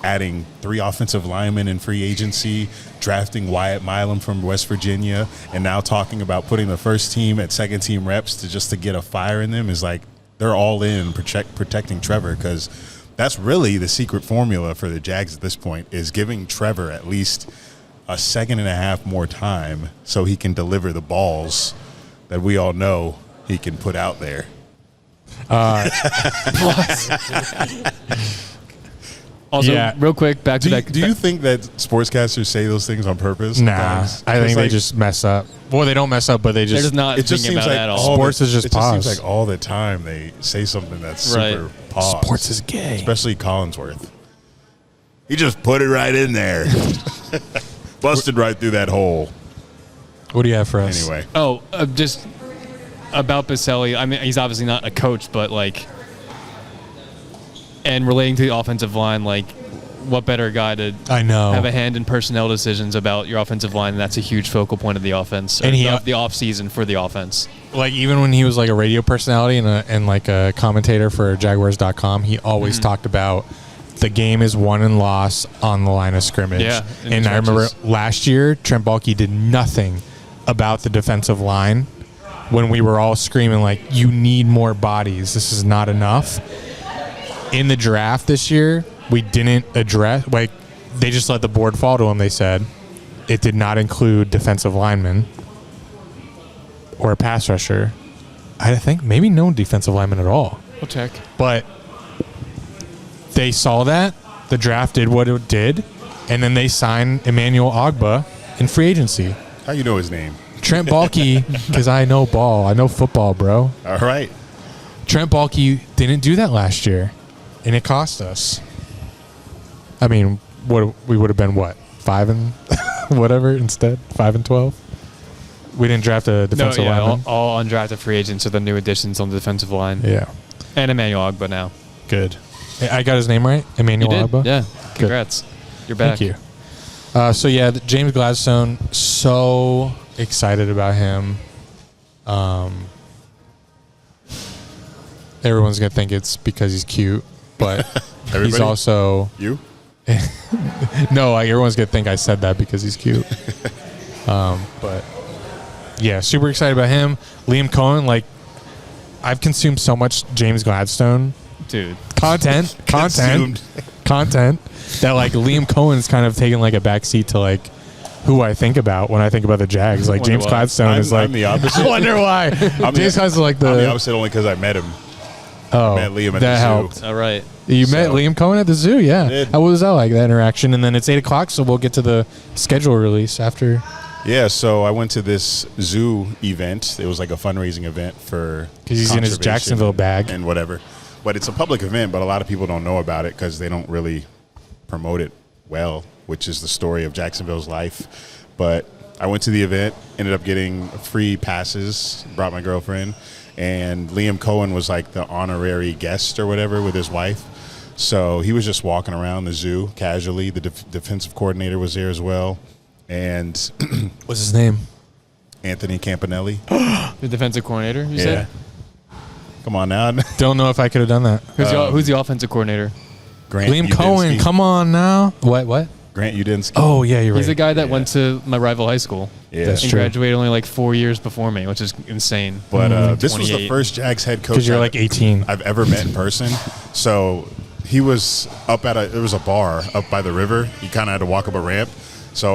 adding 3 offensive linemen in free agency, drafting Wyatt Milam from West Virginia, and now talking about putting the first team at second team reps to get a fire in them is like they're all in protecting Trevor, because that's really the secret formula for the Jags at this point, is giving Trevor at least a second and a half more time so he can deliver the balls that we all know he can put out there. Also, real quick, back to Do you think that sportscasters say those things on purpose? Nah, sometimes? I think they like, just mess up. Well, they don't mess up, but they they're just. just not it just thinking seems about like it at all. Sports is just it just pause. seems like all the time they say something that's Right. super pause. Sports is gay. Especially Collinsworth. He just put it right in there. Busted right through that hole. What do you have for us? Anyway. Oh, just about Boselli. I mean, he's obviously not a coach, but like, and relating to the offensive line, like, what better guy to I know. have a hand in personnel decisions about your offensive line? And that's a huge focal point of the offense, And the off season for the offense. Like even when he was like a radio personality and like a commentator for Jaguars.com, he always talked about the game is won and lost on the line of scrimmage. Yeah, in and the I remember trenches. last year, Trent Baalke did nothing about the defensive line when we were all screaming like, you need more bodies. This is not enough. In the draft this year, we didn't address, like, they just let the board fall to him. They said it did not include defensive linemen or a pass rusher. I think maybe no defensive lineman at all. We'll check. But they saw that. The draft did what it did. And then they signed Emmanuel Ogbah in free agency. How you know his name? Trent Baalke, because I know ball. I know football, bro. All right. Trent Baalke didn't do that last year, and it cost us. I mean, we would have been, 5 and whatever instead? 5 and 12? We didn't draft a defensive lineman? all undrafted free agents are the new additions on the defensive line. Yeah. And Emmanuel Ogbah now. Good. I got his name right? Emmanuel You did? Ogbah? Yeah. Congrats. You're back. Thank you. So, yeah, James Gladstone, so excited about him. Everyone's going to think it's because he's cute, but he's Everybody? also... You? No, like everyone's going to think I said that because he's cute. But, yeah, super excited about him. Liam Cohen, like, I've consumed so much James Gladstone Dude. content that like Liam Cohen's kind of taken like a backseat to like who I think about when I think about the Jags. Like Wonder James why. Gladstone is like I'm the opposite. I wonder why. James Gladstone's like I'm the the opposite only because I met him. I met Liam at that the helped. zoo. All right. You met Liam Cohen at the zoo, yeah. I did. How was that like, that interaction? And then it's 8 o'clock, so we'll get to the schedule release after. Yeah, so I went to this zoo event. It was like a fundraising event for Because he's in his conservation Jacksonville bag. and whatever. But it's a public event, but a lot of people don't know about it because they don't really promote it well, which is the story of Jacksonville's life. But I went to the event, ended up getting free passes, brought my girlfriend, and Liam Cohen was like the honorary guest or whatever with his wife. So he was just walking around the zoo casually. The defensive coordinator was there as well. And What's his name? Anthony Campanelli. The defensive coordinator, you Yeah. said? Come on now. Don't know if I could have done that. Who's the offensive coordinator? Grant Liam Udinski. Cohen, come on now. What? Grant Udinski. Oh, yeah, you're right. He's the guy that went to my rival high school. Yeah. That's And true. graduated only like 4 years before me, which is insane. But this was the 28. first Jags head coach Because you're like 18. I've ever met in person. So he was up at there was a bar up by the river. You kind of had to walk up a ramp. So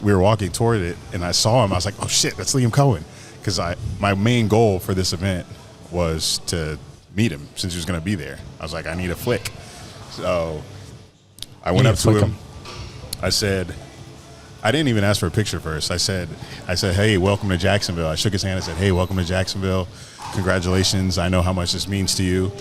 we were walking toward it, and I saw him. I was like, oh shit, that's Liam Cohen. Because my main goal for this event was to meet him since he was going to be there. I was like, I need a flick. So I went up to him. I said, I didn't even ask for a picture first. I said, hey, welcome to Jacksonville. I shook his hand. I said, hey, welcome to Jacksonville. Congratulations. I know how much this means to you.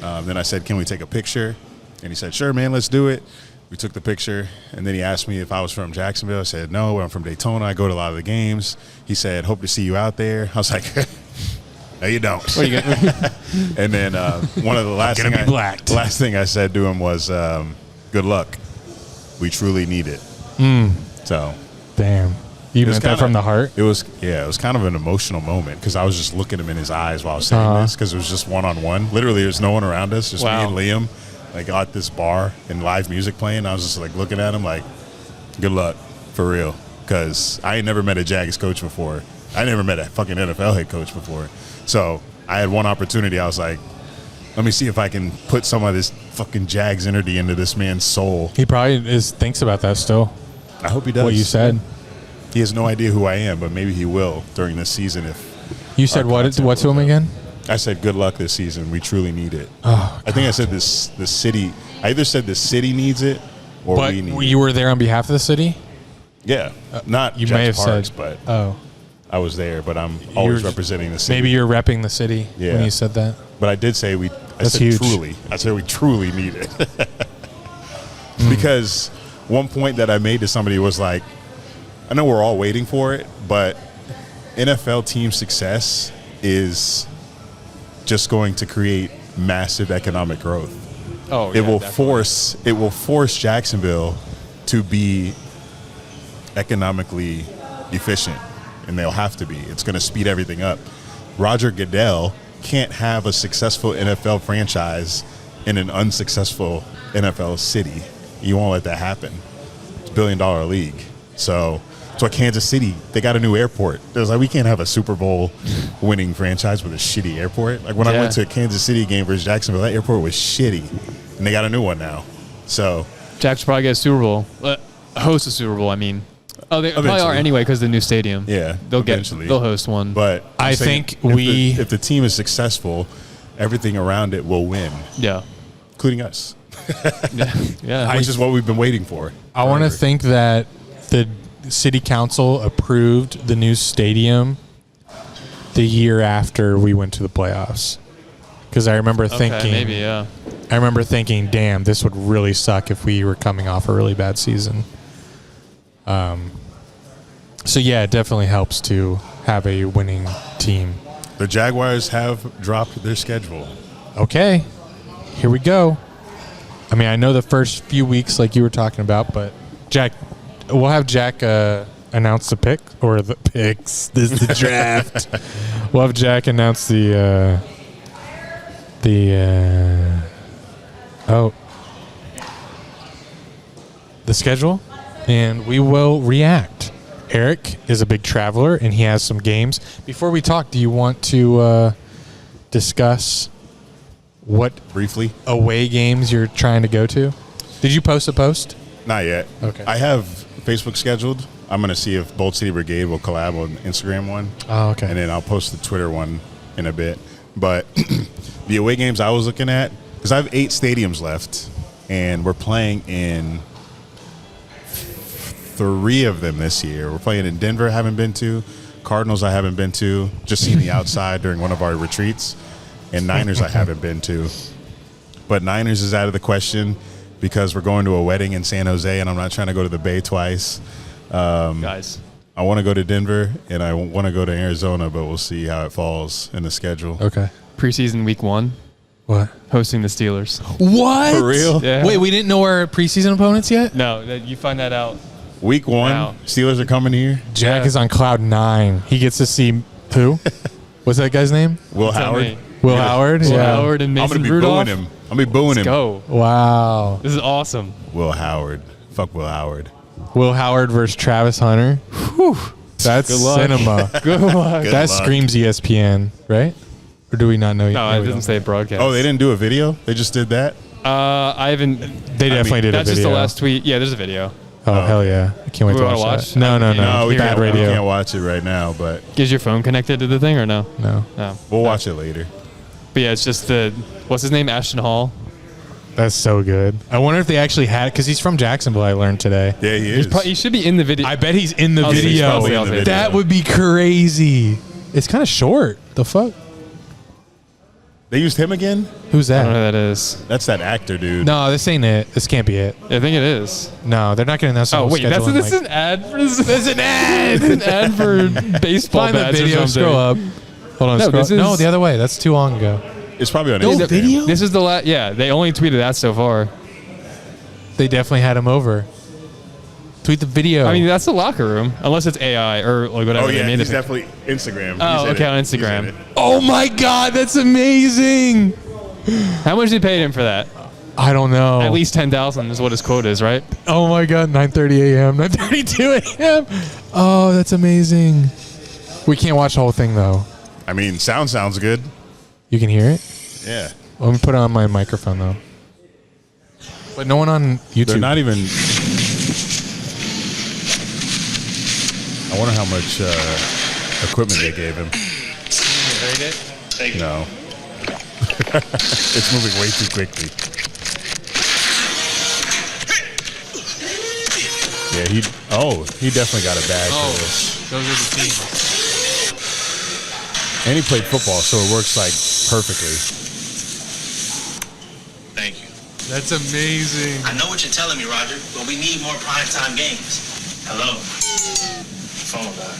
Then I said, can we take a picture? And he said, sure, man, let's do it. We took the picture, and then he asked me if I was from Jacksonville. I said, no, I'm from Daytona. I go to a lot of the games. He said, hope to see you out there. I was like, no, you don't. What are you gonna- And then one of the last gonna be blacked. last thing I said to him was, good luck. We truly need it. So Damn. You it was meant that kinda- from the heart? It was kind of an emotional moment because I was just looking him in his eyes while I was saying this because it was just one-on-one. Literally, there's no one around us, just Wow. me and Liam, like at this bar and live music playing. I was just like looking at him like, good luck, for real. Because I ain't never met a Jags coach before. I never met a fucking NFL head coach before. So I had one opportunity. I was like, let me see if I can put some of this fucking Jags energy into this man's soul. He probably thinks about that still, I hope he does. what you said. He has no idea who I am, but maybe he will during this season if You said what to him again? I said good luck this season. We truly need it. Oh, I think I said the city. I either said the city needs it or but we need it. you were there on behalf of the city? Yeah, not You Jags may have Parks, said. but Oh. I was there. But I'm always You're- representing the city. Maybe you're repping the city Yeah. when you said that. But I did say I That's said huge. truly. I said we truly need it. Because one point that I made to somebody was like, I know we're all waiting for it, but NFL team success is just going to create massive economic growth. Oh, It will force Jacksonville to be economically efficient, and they'll have to be. It's going to speed everything up. Roger Goodell can't have a successful NFL franchise in an unsuccessful NFL city. You won't let that happen. It's $1 billion league. So that's why Kansas City, they got a new airport. It was like, we can't have a Super Bowl winning franchise with a shitty airport. Like when I went to a Kansas City game versus Jacksonville, that airport was shitty. And they got a new one now. So Jack's probably get a Super Bowl. Host a Super Bowl, I mean. Oh, they probably are Eventually. anyway because of the new stadium. yeah, They'll eventually. they'll host one. But I I'm saying think if the team is successful, everything around it will win, yeah. including us, Yeah. which is what we've been waiting for. I want to forever. think that the city council approved the new stadium the year after we went to the playoffs. Because I remember thinking, maybe, yeah. I remember thinking, damn, this would really suck if we were coming off a really bad season. So yeah, it definitely helps to have a winning team. The Jaguars have dropped their schedule. Okay, here we go. I mean, I know the first few weeks, like you were talking about, but Jack, we'll have Jack announce the pick or the picks. This is the draft. We'll have Jack announce the schedule, and we will react. Eric is a big traveler, and he has some games. Before we talk, do you want to discuss what Briefly, away games you're trying to go to? Did you post a post? not yet. Okay. I have Facebook scheduled. I'm going to see if Bold City Brigade will collab on Instagram one. Oh, okay. And then I'll post the Twitter one in a bit. But The away games I was looking at, because I have 8 stadiums left, and we're playing in 3 of them this year. We're playing in Denver, I haven't been to. Cardinals, I haven't been to. Just seen the outside during one of our retreats. And Niners, I haven't been to. But Niners is out of the question because we're going to a wedding in San Jose, and I'm not trying to go to the Bay twice. Guys. I want to go to Denver, and I want to go to Arizona, but we'll see how it falls in the schedule. Okay. Preseason week 1, What? hosting the Steelers. What? For real? Yeah. Wait, we didn't know our preseason opponents yet? No, you find that out. Week 1, Wow. Steelers are coming here. Jack Yeah. is on cloud 9. He gets to see who? What's that guy's name? Will Tell Howard. me. Will Howard? Will Yeah. Howard and I'm Mason going to be Rudolph. booing him. I'm going to be booing him. Go. Wow. This is awesome. Will Howard. Fuck Will Howard. Will Howard versus Travis Hunter. Whew. That's Good luck. cinema. Good luck. Good That luck. screams ESPN, right? Or do we not know yet? No, I didn't say broadcast. Oh, they didn't do a video? They just did that? I haven't. They definitely did a That's video. just the last tweet. Yeah, there's a video. Oh, hell yeah. I can't wait We to wanna watch watch? that. No, no, no. No, we Bad can't, radio. we can't watch it right now, but Is your phone connected to the thing or no? No. No. we'll watch it later. But yeah, it's just what's his name? Ashton Hall. That's so good. I wonder if they actually had it because he's from Jacksonville, I learned today. Yeah, he is. He should be in the video. I bet he's in the I'll see. video. I'll see, I'll see. That would be crazy. It's kind of short. The fuck? They used him again? Who's I don't know that? who that is. That's that actor, dude. No, this ain't it. This can't be it. I think it is. No, they're not going to announce the Oh whole wait, schedule in, this is like- an ad. This is an ad. An ad for baseball Find the bats or video. something. Scroll up. Hold on. No, scroll. this No, is- the other way. That's too long ago. It's probably on No Instagram. video? This is the last. Yeah, they only tweeted that so far. They definitely had him over. Tweet the video. I mean, that's the locker room, unless it's AI or like whatever Oh, they yeah, made he's it. definitely Instagram. Oh, He's in okay, it. on He's in Instagram. it. oh my God, that's amazing. How much did they pay him for that? I don't know. At least 10,000 is what his quote is, right? Oh my God, 9:30 a.m., 9:32 a.m. Oh, that's amazing. We can't watch the whole thing though. I mean, sounds good. You can hear it? Yeah. Let me put it on my microphone though. But no one on YouTube. They're not even. I wonder how much equipment they gave him. No. It's moving way too quickly. Yeah, he definitely got a bag for this. those are the teams. And he played football, so it works like perfectly. Thank you. That's amazing. I know what you're telling me, Roger, but we need more primetime games. Hello? Phone guy.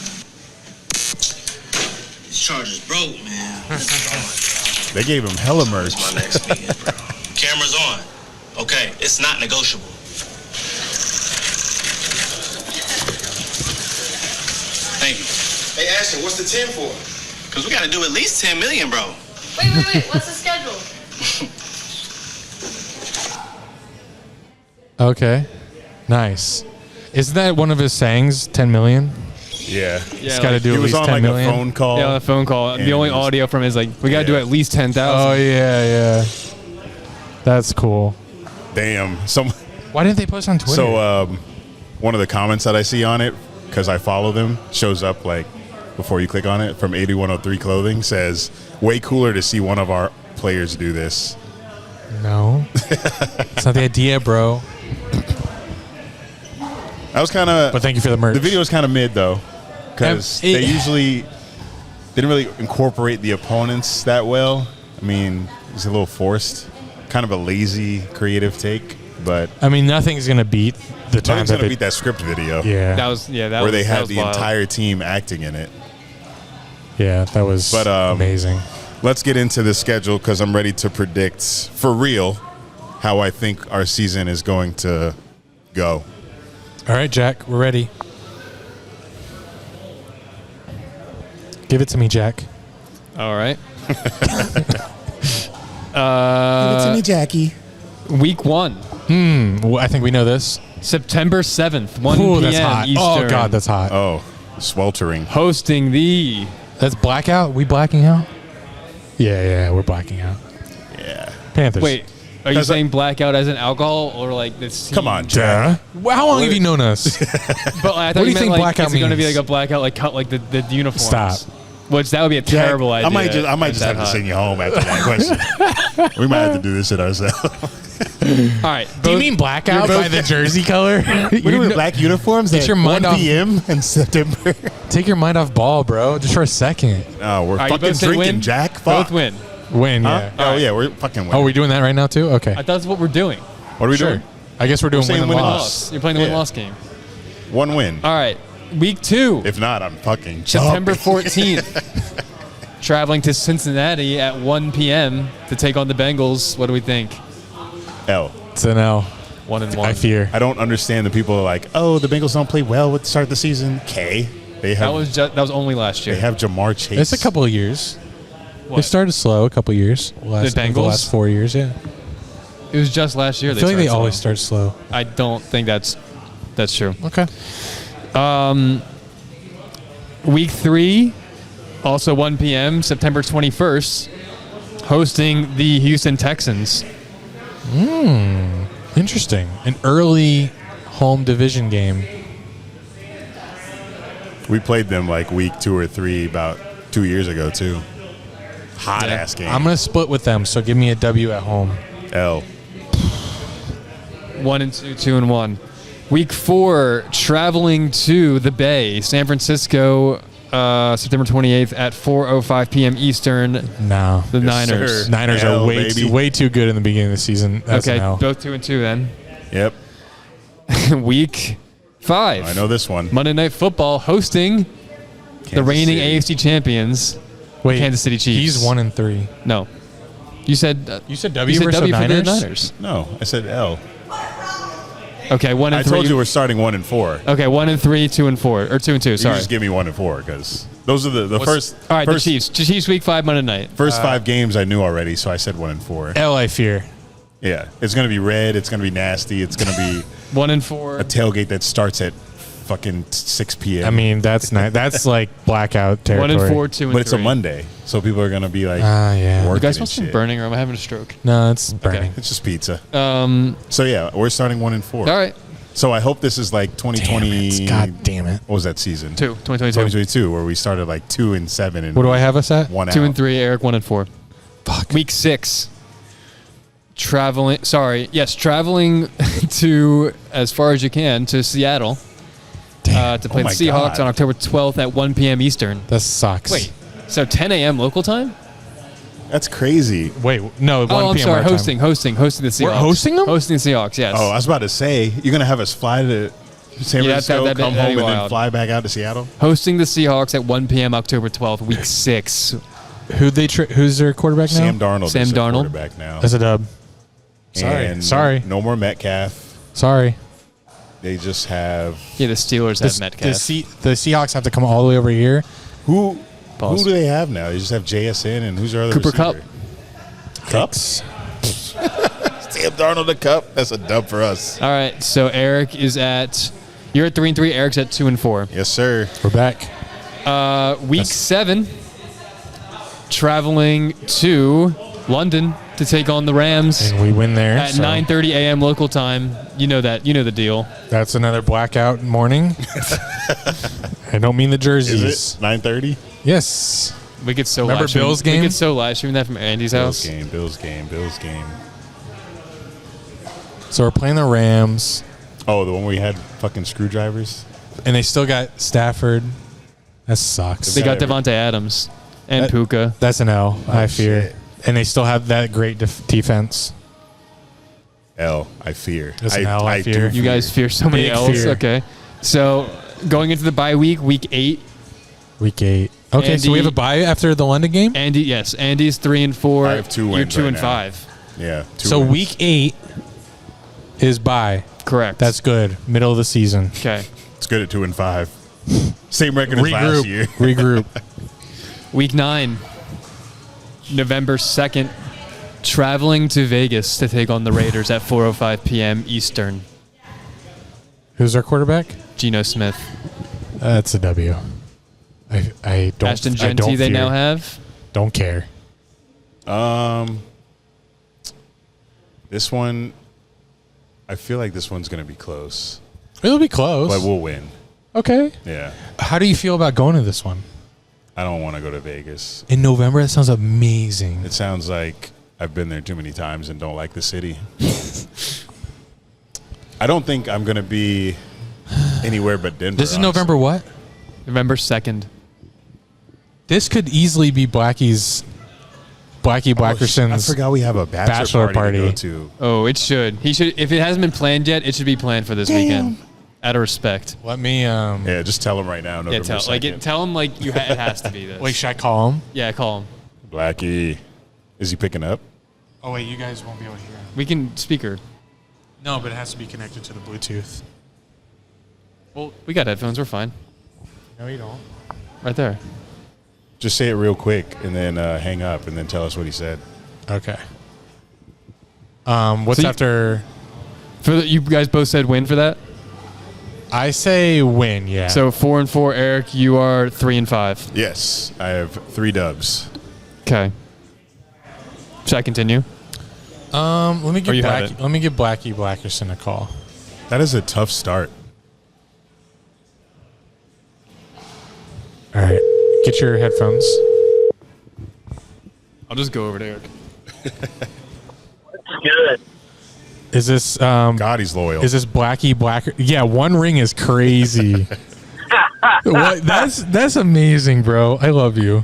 These chargers broke, man. Oh my God. They gave him hella merch. What's my next meeting, bro? Camera's on. Okay, it's not negotiable. Thank you. Hey, Ashton, what's the 10 for? Because we got to do at least 10 million, bro. Wait. What's the schedule? Okay. Nice. Isn't that one of his sayings? 10 million? Yeah. He's got to do He at was least on 10 like million. a phone call. Yeah, on the phone call. And The only it was- audio from it is like, we got to do Yeah. at least 10,000. Oh yeah. That's cool. Damn. Why didn't they post on Twitter? So one of the comments that I see on it, because I follow them, shows up like before you click on it from 8103 Clothing, says, way cooler to see one of our players do this. no. It's not the idea, bro. That was kind of. But thank you for the merch. The video was kind of mid though, because It- they usually didn't really incorporate the opponents that well. I mean, it's a little forced, kind of a lazy creative take, but I mean, nothing's gonna beat the time nothing's that gonna they. beat that script video. Yeah. That where was, they that had was the wild. entire team acting in it. Yeah, that was But, amazing. Let's get into the schedule because I'm ready to predict for real how I think our season is going to go. All right, Jack, we're ready. Give it to me, Jack. All right. Jackie. Week 1, Well, I think we know this. September 7th, 1 Ooh, p.m. that's hot. Eastern. Oh God, that's hot. Oh, sweltering. Hosting the That's blackout. We blacking out? Yeah, we're blacking out. Yeah. Panthers. Wait, are you Because saying blackout as an alcohol or like this? Come on, Jack. Well, how long have you known us? But I thought What do you meant think like, blackout is it going to be means? like a blackout, like cut like the uniforms? Stop. Which that would be a terrible idea. I might just have to send you home after that question. We might have to do this shit ourselves. All right. Do you mean blackout by the jersey color? We're doing black uniforms Get at your mind 1 off- p.m. in September. Take your mind off ball, bro. Just for a second. Oh, we're All right, you fucking both say drinking, win? Jack. Fuck. Both win. Win, Huh? yeah. Oh, yeah, we're fucking winning. Oh, we doing that right now too? Okay. I thought that's what we're doing. What are we Sure. doing? I guess we're doing saying win and win and loss. You're playing the Yeah. win-loss game. One win. All right. Week 2. If not, I'm fucking September jumping. 14th. Traveling to Cincinnati at 1 p.m. to take on the Bengals. What do we think? L. It's an L. 1-1. I fear. I don't understand the people who are like, oh, the Bengals don't play well with the start of the season. K. They have That was only last year. they have Jamar Chase. It's a couple of years. They What? started slow a couple of years. The Bengals? last 4 years, yeah. It was just last year. I feel like they started always slow. start slow. I don't think that's true. Okay. Week 3, also 1 p.m., September 21st, hosting the Houston Texans. Interesting. An early home division game. We played them like week 2 or 3 about 2 years ago, too. Hot Yeah. ass game. I'm going to split with them, so give me a W at home. L. 1-2, 2-1. Week 4, traveling to the Bay, San Francisco, September 28th at 4:05 p.m. Eastern. No. The Yes, Niners. sir. Niners L, are baby. way too good in the beginning of the season. That's Okay, an L. both 2-2 then. Yep. Week 5. I know this one. Monday Night Football hosting the Kansas reigning City. AFC champions, Wait, Kansas City Chiefs. He's 1-3. No. You said You said you W said versus W for the Niners? Niners. No, I said L. Okay, 1-3. I told you we're starting 1 and 4. Okay, 1-3, 2-4, or 2-2. You Sorry. just give me 1 and 4 because those are the first. All right, first, the Chiefs. Chiefs week 5 Monday night. First 5 games I knew already, so I said 1 and 4. L, I fear. Yeah, it's gonna be red. It's gonna be nasty. It's gonna be 1-4. a tailgate that starts at fucking 6 p.m. I mean, that's not. That's like blackout territory. 1-4, 2-3. but it's a Monday, so people are gonna be like, Yeah. working You guys and want some shit. burning or am I having a stroke? No, it's burning. It's just pizza. All So yeah, we're starting 1 and 4. right. So I hope this is like 2020. God damn it. What was that season? 2022. 2022, where we started like 2 and 7 and What do I have us at? 1 out. 2-3, Eric 1-4. Fuck. Week 6. Traveling to as far as you can to Seattle to play Oh the my Seahawks God. on October 12th at 1 p.m. Eastern. That sucks. Wait, so 10 a.m. local time? That's crazy. Wait. No, 1 Oh, I'm p.m. sorry. our time. Hosting the Seahawks. We're hosting them? Hosting the Seahawks, yes. Oh, I was about to say, you're gonna have us fly to San Yeah, Francisco, that'd come be home, and then wild. fly back out to Seattle. Hosting the Seahawks at 1 p.m. October 12th, week 6. Who's their quarterback now? Sam Darnold Sam is the Darnold. quarterback now. That's a dub. And Sorry. No more Metcalf. Sorry. They just have Yeah, the Steelers have Metcalf. The Seahawks have to come all the way over here. who? Pause. Who do they have now? They just have JSN and who's their other Cooper receiver? Kupp. Sam Darnold the Cup. That's a dub for us. All right, so Eric is at you're at 3-3. Eric's at 2-4. Yes, sir. We're back. Week 7, traveling to London to take on the Rams And we win there. at so 9:30 a.m. local time. You know that. You know the deal. That's another blackout morning. I don't mean the jerseys. Is it 9:30? Yes. We could so Remember live stream- Bills We game? could so live stream that from Andy's Bills house. game. Bills game. Bills game. So we're playing the Rams, Oh, the one where we had fucking screwdrivers. and they still got Stafford. That sucks. They got That- Devontae Adams and That- Puka. That's an L, I fear. shit. And they still have that great defense. L. I fear. That's an L, I fear. do You guys fear so many Big L's. fear. Okay, so going into the bye week, week 8. Week 8. Okay, so we have a Andy- bye after the London game? Andy's 3-4. I have 2 You're wins 2 right and now. 5. Yeah. 2 So wins. week 8 is bye. Correct. That's good. Middle of the season. okay. It's good at 2 and 5. Same record as last year. Regroup. Week 9, November 2nd, traveling to Vegas to take on the Raiders at 4:05 p.m. Eastern. Who's our quarterback? Geno Smith. That's a W. I don't. Ashton I Genty don't they fear. now have. Don't care. This one, I feel like this one's going to be close, It'll be close. but we'll win. Okay. Yeah. How do you feel about going to this one? I don't want to go to Vegas. In November? That sounds amazing. It sounds like I've been there too many times and don't like the city. I don't think I'm going to be anywhere but Denver. This is honestly. November what? November 2nd. This could easily be Blackie Blackerson's. I forgot we have a bachelor party to go to. Oh, it should. He should. If it hasn't been planned yet, it should be planned for this weekend. Out of respect. Let me. Yeah, just tell him right now. November Yeah, 2nd. tell him like it has to be this. Wait, should I call him? Yeah, call him. Blackie. Is he picking up? Oh wait, you guys won't be able to hear him. We can speaker. No, but it has to be connected to the Bluetooth. Well, we got headphones. We're fine. No, you don't. Right there. Just say it real quick and then hang up and then tell us what he said. Okay. What's So you- after? You guys both said win for that. I say win. Yeah. So 4-4, Eric. You are 3-5. Yes, I have 3 dubs. Okay. Should I continue? let me give you have it. Blackie Blackerson a call. That is a tough start. All right. Get your headphones. I'll just go over to Eric. Good. Is this God, he's loyal. Is this Blackie Blacker? Yeah, one ring is crazy. What? That's amazing, bro. I love you.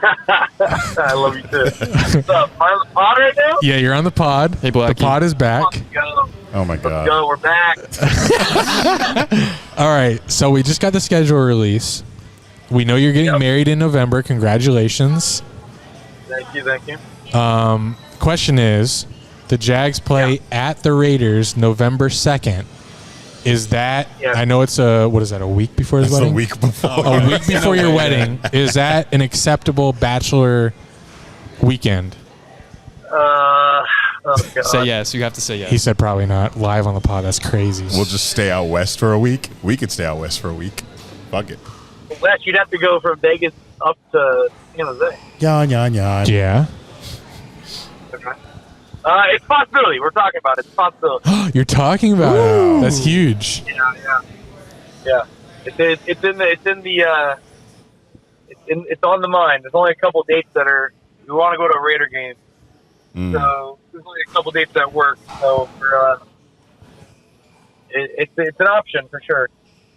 I love you too. What's up? Am I on the pod right now? Yeah, you're on the pod. Hey, Blackie. The pod is back. Let's go. Oh my God. Let's go. We're back. All right, so we just got the schedule release. We know you're getting married in November. Congratulations. Thank you. Thank you. Question is, the Jags play at the Raiders November 2nd. Is that, I know it's a week before his That's wedding? a week before. A week before your wedding. Is that an acceptable bachelor weekend? Oh God. Say yes. You have to say yes. He said probably not. Live on the pod. That's crazy. We'll just stay out west for a week. We could stay out west for a week. Fuck it. Wes, you'd have to go from Vegas up to San Jose. Yan, yan, yan. Yeah. Okay. It's a possibility. We're talking about it. It's a possibility. You're talking about it. That's huge. Yeah. It's on the mind. There's only a couple dates that are. We want to go to a Raider game, so there's only a couple dates that work. So it's an option for sure.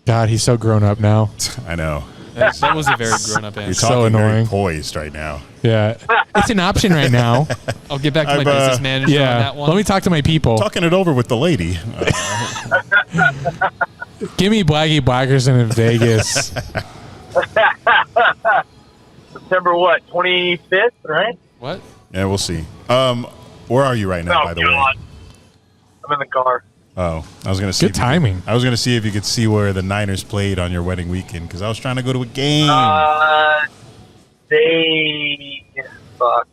God, he's so grown up now. I know. That was a very grown-up You're answer. So talking very annoying. poised right now. Yeah. It's an option right now. I'll get back to my I've, business manager on Yeah. that one. Let me talk to my people. Talking it over with the lady. Give me Blackie Blackerson in Vegas. September what? 25th, right? What? Yeah, we'll see. Where are you right now, by the way? I'm in the car. Oh, I was gonna see. Good timing. I was gonna see if you could see where the Niners played on your wedding weekend because I was trying to go to a game. Fuck.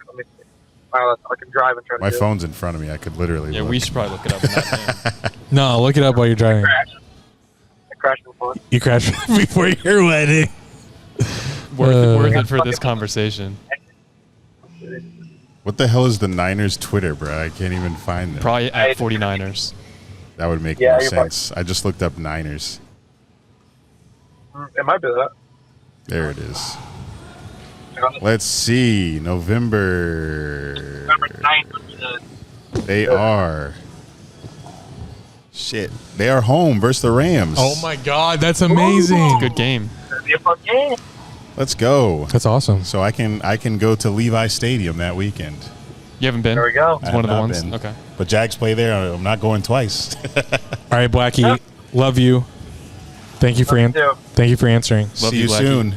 Let me see. I can drive and try to My do it. phone's in front of me. I could literally. Yeah, look. we should probably look it up. In that No, look it up while you're driving. I crashed before. You crashed before your wedding. worth it for this conversation. What the hell is the Niners Twitter, bro? I can't even find them. Probably at 49ers. That would make Yeah, more you're right. sense. I just looked up Niners. It might be that. There it is. Let's see. November. Number 9. They are. Shit. They are home versus the Rams. Oh my God, that's amazing. Good game. It'll be a fun game. Let's go. That's awesome. So I can go to Levi Stadium that weekend. You haven't been? There we go. It's one of the I have ones. not been. Okay. But Jags play there. I'm not going twice. All right, Blackie, love you. Thank you for Love you too. thank you for answering. Love See you, you Blackie. soon.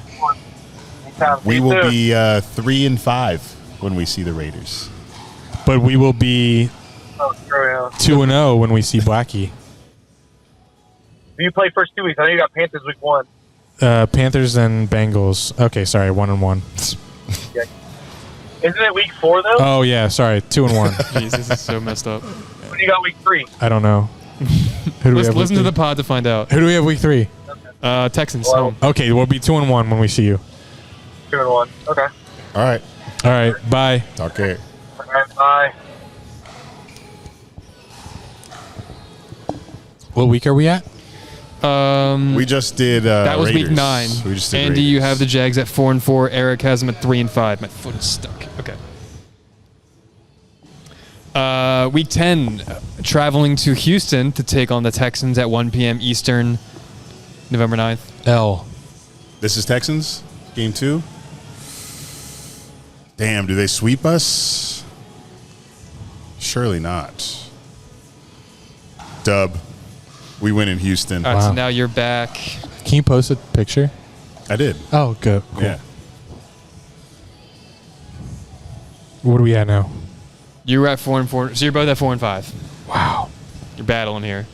Anytime. See We you will soon. be 3-5 when we see the Raiders. But we will be Oh, true, yeah. 2-0 when we see Blackie. You play first 2 weeks. I know you got Panthers week 1. Panthers and Bengals. Okay, sorry, 1-1. Isn't it week 4 though? Oh yeah, sorry, 2-1. Jeez, this is so messed up. When you got week 3? I don't know. Who do we have? Listen to week the pod to find out. three? Who do we have week 3? Texans Well- home. Okay, we'll be 2-1 when we see you. 2-1. Okay. All right. All right, bye. Talk care. All right. Bye. What week are we at? We just did. That was Raiders. week 9. We just did Andy, you Raiders. have the Jags at 4-4. Eric has them at 3-5. My foot is stuck. Okay. Week 10, traveling to Houston to take on the Texans at 1 p.m. Eastern, November 9th. L. This is Texans game 2. Damn, do they sweep us? Surely not. Dub. We win in Houston. All right, so Wow. now you're back. Can you post a picture? I did. Oh, good. Cool. Yeah. What are we at now? You were at 4-4. So you're both at 4-5. Wow. You're battling here.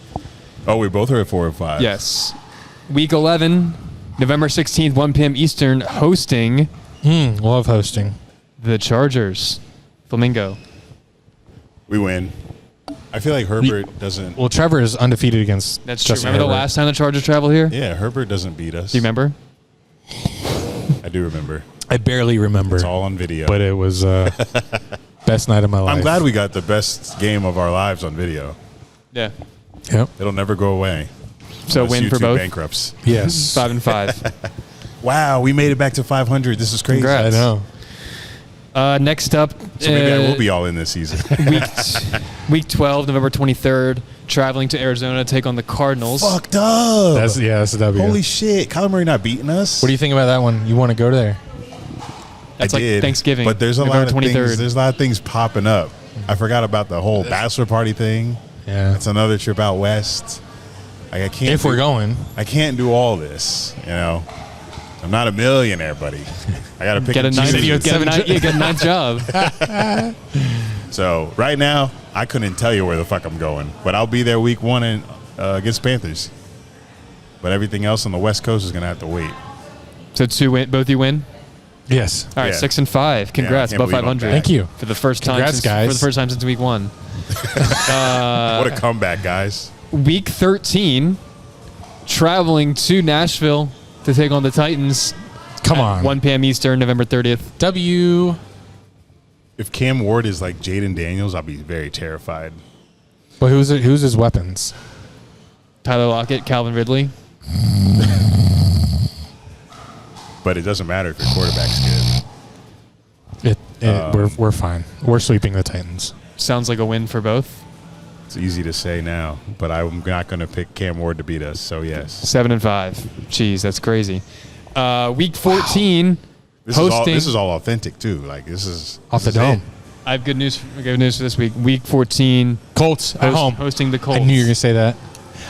Oh, we both are at 4 and 5. Yes. Week 11, November 16th, 1 p.m. Eastern, hosting Love hosting. the Chargers. Flamingo. We win. I feel like Herbert doesn't. Well, Trevor is undefeated against That's true. Justin Remember the Herbert. last time the Chargers traveled here? Yeah, Herbert doesn't beat us. Do you remember? I do remember. I barely remember. It's all on video. But it was best night of my life. I'm glad we got the best game of our lives on video. Yeah. Yep. It'll never go away. So Unless win you for two both. bankrupts. Yes. 5-5. Wow, we made it back to 500. This is crazy. Congrats. I know. Next up, So maybe I will be all in this season. week 12, November 23rd, traveling to Arizona to take on the Cardinals. Fucked up. That's a W. Holy shit. Kyler Murray not beating us? What do you think about that one? You want to go there? That's I like did, Thanksgiving. But there's a November lot of 23rd. things. There's a lot of things popping up. I forgot about the whole bachelor party thing. Yeah. That's another trip out west. Like, I can't. If we're going. I can't do all this. You know, I'm not a millionaire, buddy. I got to pick Get a and ninth, choose. get a ninth job. So right now, I couldn't tell you where the fuck I'm going, but I'll be there week 1 and against Panthers. But everything else on the West Coast is gonna have to wait. So 2 win, both you win. Yes. All right, Yeah. 6-5. Congrats, can't above believe I'm 500. back. Thank you. For the first time. Congrats, guys. For the first time since week 1. What a comeback, guys! Week 13, traveling to Nashville to take on the Titans. Come at on. 1 p.m. Eastern, November 30th. W. If Cam Ward is like Jaden Daniels, I'll be very terrified. But who's his weapons? Tyler Lockett, Calvin Ridley. But it doesn't matter if your quarterback's good. We're fine. We're sweeping the Titans. Sounds like a win for both. It's easy to say now, but I'm not going to pick Cam Ward to beat us. So yes, 7-5. Jeez, that's crazy. Week 14, hosting. This is all authentic too. Like this is Off the this is dome. it. I have good news for this week. Week 14, Colts at home. hosting the Colts. I knew you were going to say that.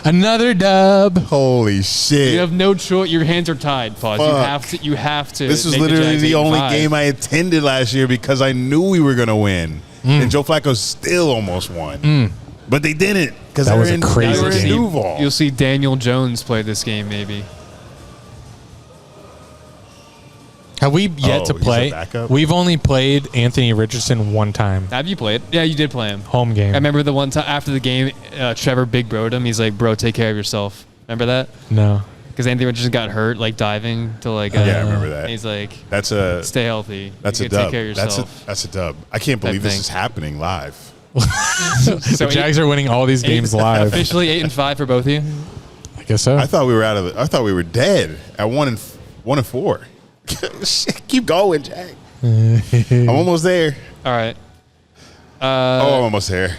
Another dub. Holy shit! You have no choice. Your hands are tied. Pause. Fuck. You have to. This was make literally Jags the only 8-5. game I attended last year because I knew we were going to win, and Joe Flacco still almost won, but they didn't because That they was were a in, crazy they were in game. Duval. You'll see Daniel Jones play this game, maybe. Have we yet Oh, to he's a play? backup? We've only played Anthony Richardson one time. Have you played? Yeah, you did play him. Home game. I remember the one time after the game, Trevor big broed him. He's like, "Bro, take care of yourself." Remember that? No. Because Anthony Richardson got hurt, like diving to like. Yeah, I remember that. and he's like, That's a "Stay healthy. that's You a gotta dub. Take care of yourself." That's a dub. I can't believe this thing. is happening live. The Jags are winning all these games live. Officially 8-5 for both of you. I guess so. I thought we were out of it. I thought we were dead at 1-4. Shit, keep going, Jack. I'm almost there. All right. I'm almost there.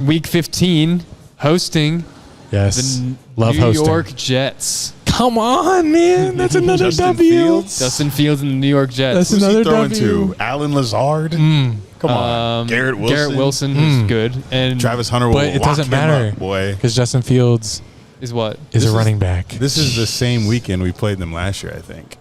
Week 15, hosting yes. the Love New hosting. York Jets. Come on, man. That's another Justin W. Fields? Justin Fields and the New York Jets. That's Who's he another throwing W. to? Alan Lazard? Come on. Garrett Wilson? Garrett Wilson is good. And Travis Hunter will But it lock doesn't him matter. up, boy. Because Justin Fields is what? is This a is- running back. This is the same weekend we played them last year, I think.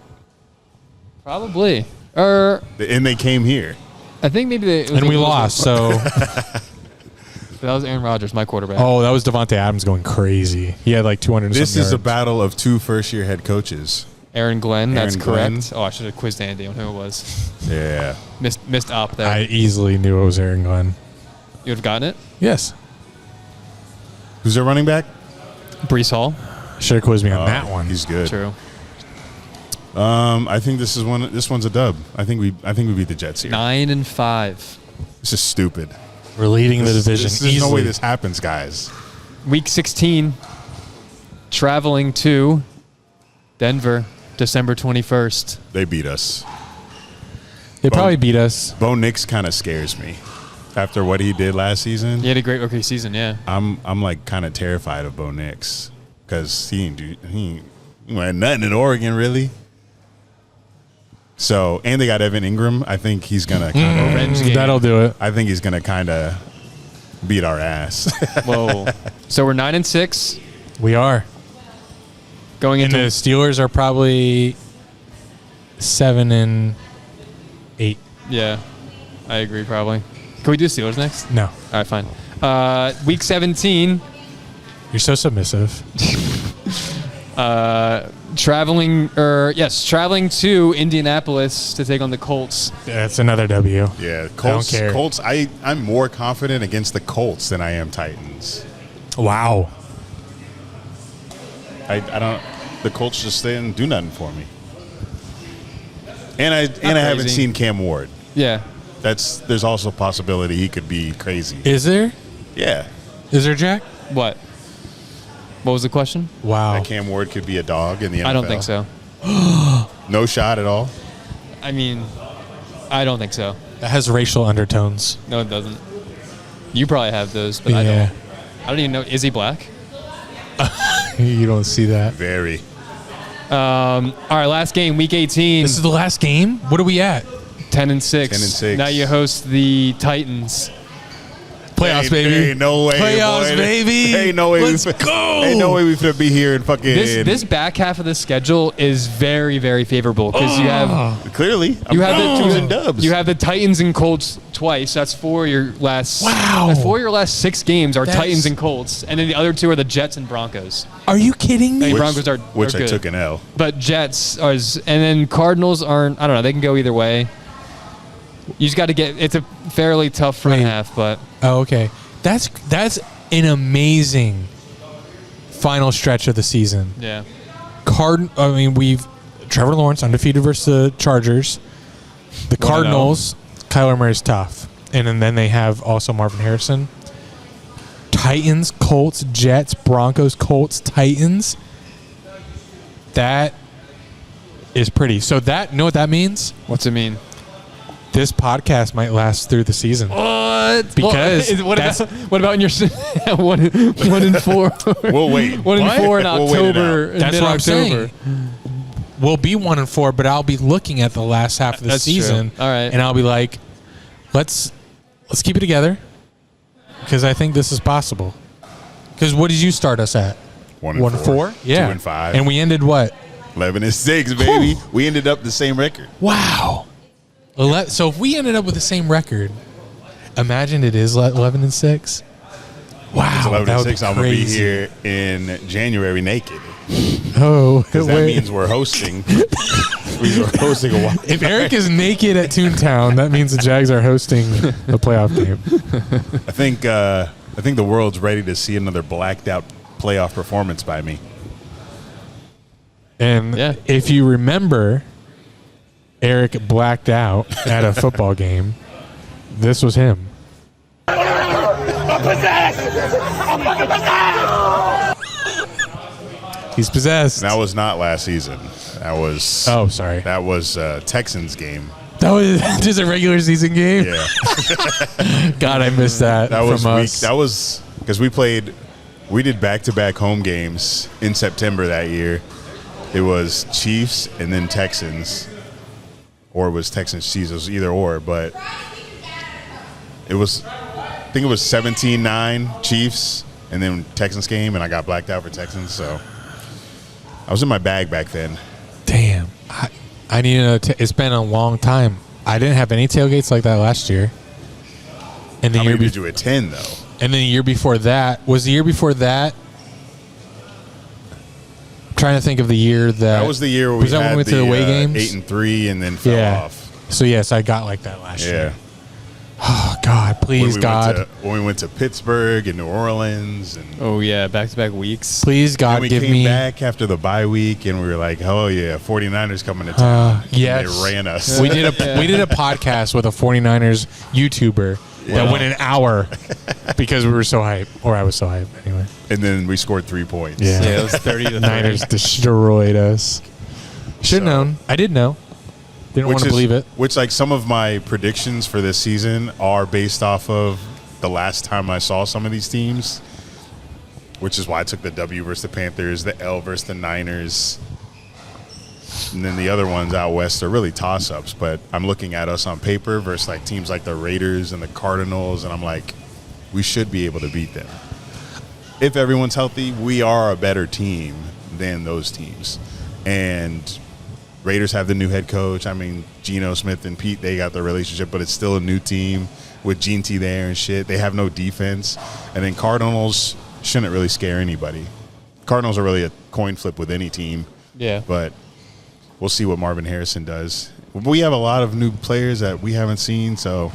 Probably. Or And they came here. I think maybe they. And we lost, so. That was Aaron Rodgers, my quarterback. Oh, that was Devontae Adams going crazy. He had like 200 and This something is a yards. battle of 2 first-year head coaches. Aaron Glenn, that's Aaron correct. Glenn. Oh, I should have quizzed Andy on who it was. Yeah. Missed op there. I easily knew it was Aaron Glenn. You would have gotten it? Yes. Who's their running back? Brees Hall. Should have quizzed me on that one. He's good. True. I think this one's a dub. I think we beat the Jets here. 9-5. This is stupid. We're leading the division There's no easily. way this happens, guys. Week 16, traveling to Denver, December 21st. They beat us. They probably beat us. Bo Nix kind of scares me. After what he did last season, He had a great rookie season, yeah. I'm like kind of terrified of Bo Nix because he ain't nothing in Oregon really. So, and they got Evan Ingram. I think he's gonna kind of Revenge game. That'll do it. I think he's gonna kind of beat our ass. Whoa. So we're 9-6 We are. going And into the Steelers are probably 7-8. Yeah, I agree probably. Can we do Steelers next? No. All right, fine. Week 17, You're so submissive. traveling to Indianapolis to take on the Colts. That's another W. Yeah, Colts. care. Colts. I'm more confident against the Colts than I am Titans. Wow. I don't. The Colts just didn't do nothing for me. And I haven't crazy. seen Cam Ward. Yeah. There's also a possibility he could be crazy. Is there? Yeah, Is there, Jack? What? What was the question? Wow. that Cam Ward could be a dog in the NFL. I don't think so. No shot at all. I mean, I don't think so. That has racial undertones. No, it doesn't. You probably have those, but I Yeah. don't. I don't even know. Is he black? You don't see that. Very. All right, last game, week 18. This is the last game? What are we at? 10-6. 10-6. Now you host the Titans. Playoffs, baby. Ain't no way. Playoffs, boy. baby. Ain't no way. Let's go. Ain't no way we finna be here and fucking. This back half of the schedule is very, very favorable because you have Clearly, I'm you have choosing dubs. You have the Titans and Colts twice. That's four of your last. Wow. That's 4 of your last 6 games are That's- Titans and Colts, and then the other 2 are the Jets and Broncos. Are you kidding me? Hey, Broncos are which I good. took an L. But Jets are, and then Cardinals aren't. I don't know. They can go either way. You just got to get. It's a fairly tough front Wait. half, but Oh, okay. That's an amazing final stretch of the season. yeah. We've Trevor Lawrence undefeated versus the Chargers. The 1-0. Cardinals, Kyler Murray's tough. And then they have also Marvin Harrison. Titans, Colts, Jets, Broncos, Colts, Titans. That is pretty. So you know what that means? What's it mean? This podcast might last through the season. What? Because what that's- about in your 1-4? We'll wait. 1-4 in We'll wait it October. out. in That's what I'm mid-October. saying. We'll be 1-4, but I'll be looking at the last half of the That's true. season. All right. And I'll be like, let's keep it together because I think this is possible. Because what did you start us at? 1-4. Yeah. 2-5. And we ended what? 11-6, baby. We ended up the same record. Wow. So if we ended up with the same record, imagine it is 11-6. Wow. It's that would be 11-6. I'm gonna be crazy. here in January naked. Oh, Because that wait. means we're hosting. We're hosting a while. If Eric is naked at Toontown, that means the Jags are hosting the playoff game. I think the world's ready to see another blacked out playoff performance by me. And Yeah. if you remember, Eric blacked out at a football game. This was him. He's possessed. That was not last season. That was Oh, sorry. that was Texans game. That was just a regular season game. Yeah, God, I missed that, that was from week. us. That was because we did back-to-back home games in September that year. It was Chiefs and then Texans, or it was Texans Chiefs. It was either or, but it was. I think it was 17-9 Chiefs, and then Texans game, and I got blacked out for Texans. So I was in my bag back then. Damn. I need to. It's been a long time. I didn't have any tailgates like that last year. And the How year many did before, you attend though? and then the year before that was the year before that. I'm trying to think of the year That was the year where we was that when had we went to the away games? 8-3 and then fell Yeah. off. So yes, I got like that last Yeah. year. Oh God, please God, When we went to Pittsburgh and New Orleans, and Oh yeah, back-to-back weeks. please then God, we give came me. back after the bye week, and we were like, "Oh yeah, 49ers coming to town." And yes. they ran us. We did a podcast with a 49ers YouTuber Yeah. that went an hour because we were so hyped, or I was so hyped anyway. and then we scored 3 points. Yeah. Yeah, it was 30 to 3. Niners destroyed us. Should have known. I did know. Didn't want to believe it. Which, like, some of my predictions for this season are based off of the last time I saw some of these teams, which is why I took the W versus the Panthers, the L versus the Niners, and then the other ones out west are really toss-ups. But I'm looking at us on paper versus, like, teams like the Raiders and the Cardinals, and I'm like, we should be able to beat them. If everyone's healthy, we are a better team than those teams. And Raiders have the new head coach. I mean, Geno Smith and Pete, they got the relationship, but it's still a new team with Gene T there and shit. They have no defense. And then Cardinals shouldn't really scare anybody. Cardinals are really a coin flip with any team. Yeah. But we'll see what Marvin Harrison does. We have a lot of new players that we haven't seen, so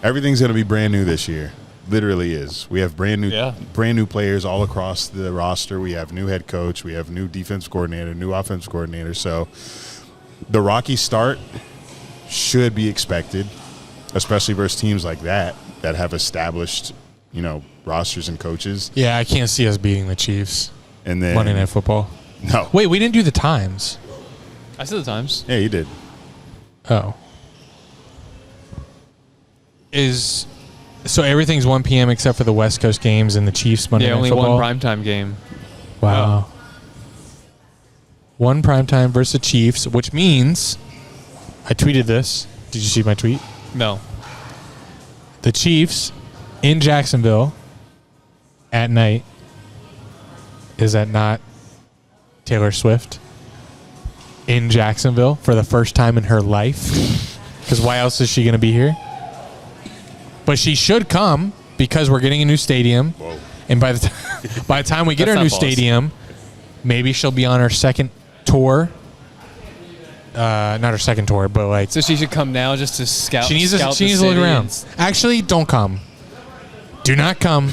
everything's going to be brand new this year. Literally is. We have brand new players all across the roster. We have new head coach. We have new defense coordinator, new offense coordinator. So the rocky start should be expected, especially versus teams like that have established, rosters and coaches. Yeah, I can't see us beating the Chiefs. And then Monday Night Football. No. Wait, we didn't do the times. I said the times. Yeah, you did. Oh. So everything's 1 p.m. except for the West Coast games and the Chiefs Monday Night only Football? one primetime game. Wow. One primetime versus the Chiefs, which means I tweeted this. Did you see my tweet? No. The Chiefs in Jacksonville at night. Is that not Taylor Swift in Jacksonville for the first time in her life? Because why else is she going to be here? But she should come because we're getting a new stadium. Whoa. And by the time we get That's our not new false. stadium, maybe she'll be on her second tour. Not her second tour, but like So she should come now just to scout. she needs to scout the look city around. and Actually, don't come. Do not come.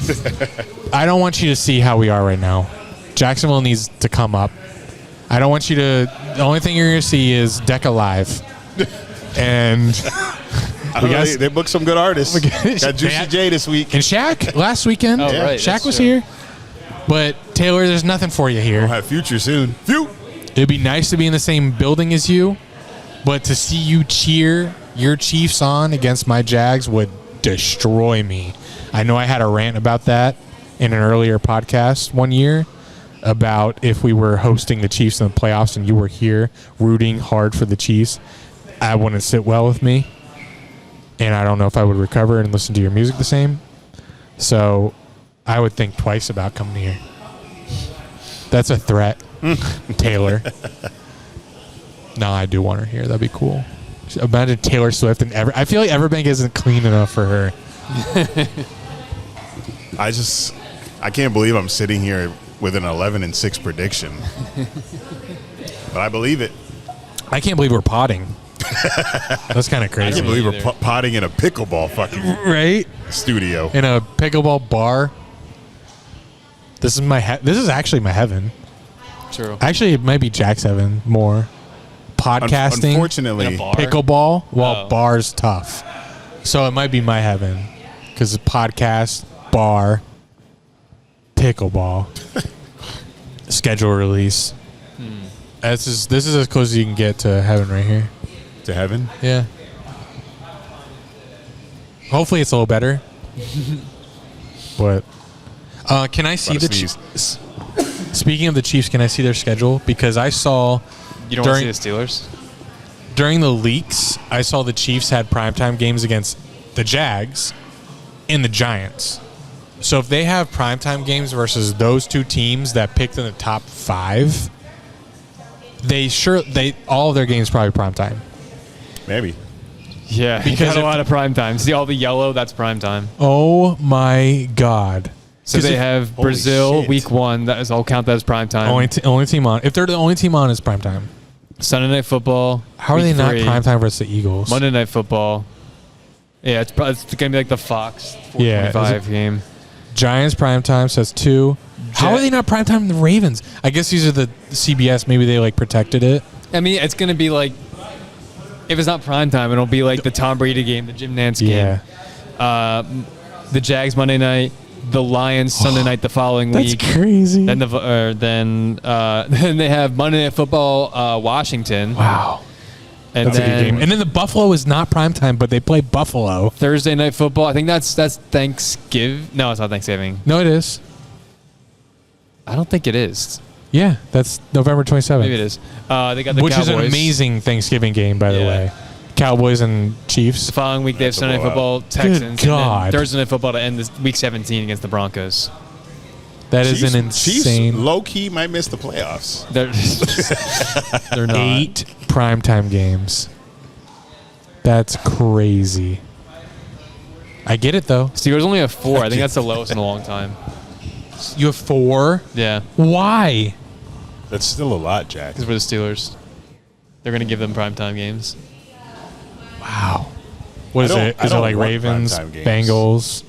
I don't want you to see how we are right now. Jacksonville needs to come up. I don't want you to. The only thing you're going to see is Deck Alive. And They booked some good artists. Got Juicy J this week. And Shaq last weekend. Oh, right, Shaq that's was true. here. But Taylor, there's nothing for you here. We'll have Future soon. It'd be nice to be in the same building as you, but to see you cheer your Chiefs on against my Jags would destroy me. I know I had a rant about that in an earlier podcast one year about if we were hosting the Chiefs in the playoffs and you were here rooting hard for the Chiefs, I wouldn't sit well with me. And I don't know if I would recover and listen to your music the same. So I would think twice about coming here. That's a threat, Taylor. No, I do want her here. That'd be cool. Imagine Taylor Swift and I feel like Everbank isn't clean enough for her. I can't believe I'm sitting here with an 11-6 prediction. But I believe it. I can't believe we're potting. That's kind of I crazy. can't believe we're either. potting in a pickleball fucking Right? studio. In a pickleball bar. This is actually my heaven. True. Actually, it might be Jack's heaven more. Podcasting, Unfortunately, In a bar? pickleball, well, Oh. bar's tough. So it might be my heaven because podcast, bar, pickleball, schedule release. This is as close as you can get to heaven right here. to heaven. Yeah. Hopefully it's a little better. But can I see About to the sneeze. Chiefs? Speaking of the Chiefs, can I see their schedule? Because I saw You don't want to see the Steelers? during the leaks, I saw the Chiefs had primetime games against the Jags and the Giants. So if they have primetime games versus those two teams that picked in the top 5, all of their games probably primetime. Maybe. Yeah, Because because a if- lot of prime time. See all the yellow? That's prime time. Oh my God! So 'Cause they if- have Holy Brazil shit. week 1. That is, I'll count that as prime time. only team on. If they're the only team on, is primetime. Sunday night football. How are they week not 3, primetime versus the Eagles? Monday night football. Yeah, it's gonna be like the Fox 425 game. Giants primetime, so that's 2. How Ja- are they not primetime the Ravens? I guess these are the CBS. Maybe they protected it. I mean, it's gonna be like if it's not prime time, it'll be like the Tom Brady game, the Jim Nance game. Yeah. The Jags Monday night, the Lions Sunday night the following That's week. crazy. Then then they have Monday Night Football Washington. Wow. And That's a good then game. And then the Buffalo is not primetime, but they play Buffalo. Thursday Night Football. I think that's Thanksgiving. No, it's not Thanksgiving. No, it is. I don't think it is. Yeah, that's November 27th. Maybe it is. They got the Which Cowboys. is an amazing Thanksgiving game, by the Yeah. way. Cowboys and Chiefs. The following week they have That's a Sunday Night blowout. Football, Texans, God. and then Thursday Night Football to end this week 17 against the Broncos. That is an insane. Chiefs low key might miss the playoffs. They're not. 8 primetime games. That's crazy. I get it though. Steelers only have 4. I think that's the lowest in a long time. You have 4. Yeah, Why? That's still a lot, Jack. because we're the Steelers. They're going to give them primetime games. Wow. What is I don't- it? I Is it don't like want Ravens, primetime games. Bengals?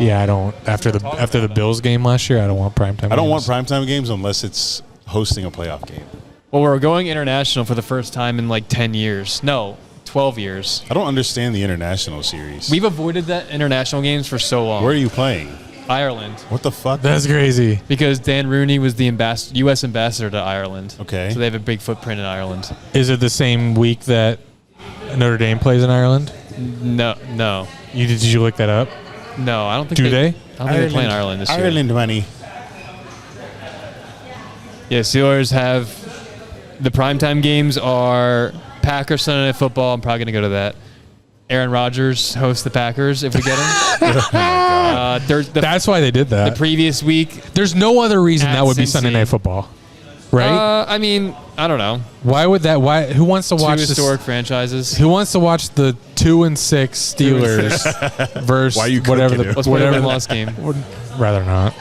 Yeah, I don't. After the Bills game last year, I don't want primetime. I don't want games. primetime games unless it's hosting a playoff game. Well, we're going international for the first time in like 10 years. No, 12 years. I don't understand the international series. We've avoided that international games for so long. Where are you playing? Ireland. What the fuck? That's crazy. Because Dan Rooney was the U.S. ambassador to Ireland. Okay. So they have a big footprint in Ireland. Is it the same week that Notre Dame plays in Ireland? No. Did you look that up? No, I don't think Do they? I don't think they play in Ireland this year. Ireland money. Yeah, Steelers have the primetime games are Packers Sunday Night Football. I'm probably going to go to that. Aaron Rodgers hosts the Packers if we get him. That's why they did The that. previous week, There's no other reason At that would be Cincy. Sunday Night Football, right? I mean, I don't know. Why would that? Why? Who wants to Two watch historic franchises. Who wants to watch the 2-6 Steelers versus Why you whatever cooking the it? Let's play whatever the the, lost game. rather not.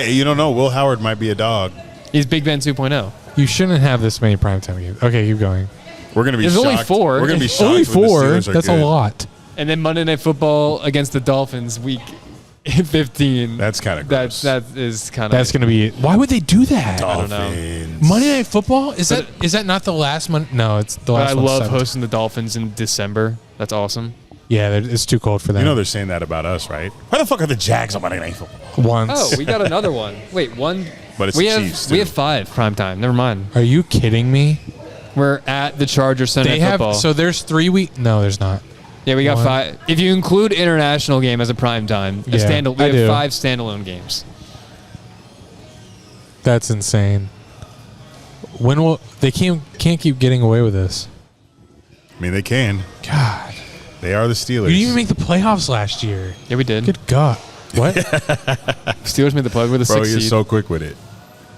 You don't know. Will Howard might be a dog. He's Big Ben 2.0. You shouldn't have this many primetime games. Okay, keep going. We're gonna be There's shocked. only 4. We're gonna be shocked. Only when the 4. Steelers are That's good. a lot. And then Monday Night Football against the Dolphins week 15. That's kind of gross. That is kind of. That's going to be. Why would they do that? don't know. Dolphins. Monday Night Football is that not the last month? No, it's the But last. I one's love 7th. hosting the Dolphins in December. That's awesome. Yeah, it's too cold for them. You know they're saying that about us, right? Why the fuck are the Jags on Monday Night Football? Once. Oh, we got another one. Wait, one. But it's we the have Chiefs, we too. have 5 primetime. Never mind. Are you kidding me? We're at the Chargers Sunday They Night have Football. so there's 3 weeks. No, there's not. Yeah, we got One. 5. If you include international game as a prime time, Yeah, we I have do. 5 standalone games. That's insane. When will they can't keep getting away with this? I mean, they can. God, They are the Steelers. you didn't even make the playoffs last year. Yeah, we did. Good God. What? Steelers made the playoffs with a Bro, 6 you're seed. so quick with it.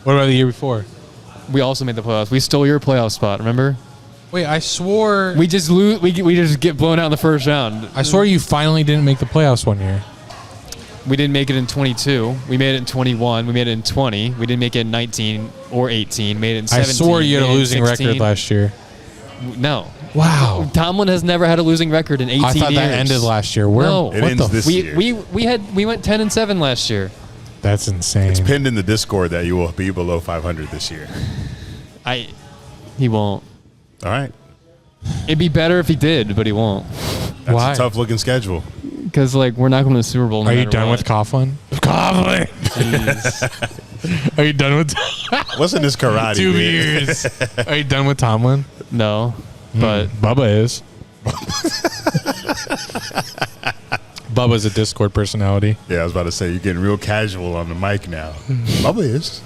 What about the year before? We also made the playoffs. We stole your playoff spot. Remember? Wait, I swore. We just lose. We just get blown out in the first round. I swore you finally didn't make the playoffs one year. We didn't make it in 22. We made it in 21. We made it in 20. We didn't make it in 19 or 18. Made it in I 17. swore you had a made it in losing 16. record last year. No. Wow. Tomlin has never had a losing record in 18 I thought years. that ended last year. Where? No. It What ends the? this year. We went 10-7 last year. That's insane. It's pinned in the Discord that you will be below 500 this year. He won't. All right. It'd be better if he did, but he won't. That's Why? a tough looking schedule. Because we're not going to the Super Bowl. No Are you matter done what. with Coughlin? Coughlin. Jeez. Are you done with Wasn't this karate? 2 man? years? Are you done with Tomlin? No, but Bubba is. Bubba's a Discord personality. Yeah, I was about to say, you're getting real casual on the mic now. Bubba is.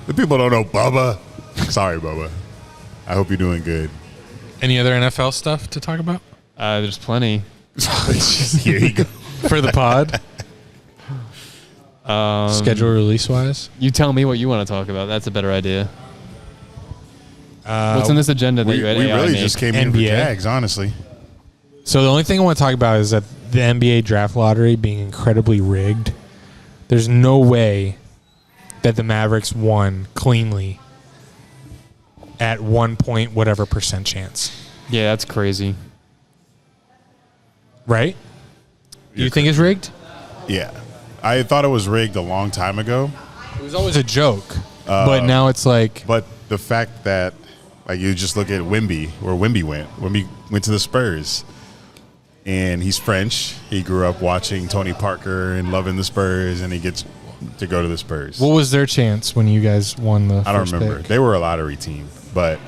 The people don't know Bubba. Sorry, Bubba. I hope you're doing good. Any other NFL stuff to talk about there's plenty. Here you go. for the pod? Schedule release wise? You tell me what you want to talk about. That's a better idea. What's in this agenda that We you had really AI make? just came in for NBA. Jags, honestly. So the only thing I want to talk about is that the NBA draft lottery being incredibly rigged. There's no way that the Mavericks won cleanly at 1% chance. Yeah, that's crazy. Right? You think it's rigged? Yeah. I thought it was rigged a long time ago, It was always a joke. But now it's like, but the fact that, like, you just look at Wemby, where Wemby went. Wemby went to the Spurs. and he's French. He grew up watching Tony Parker and loving the Spurs, and he gets to go to the Spurs. What was their chance when you guys won the I don't first remember. pick? They were a lottery team, but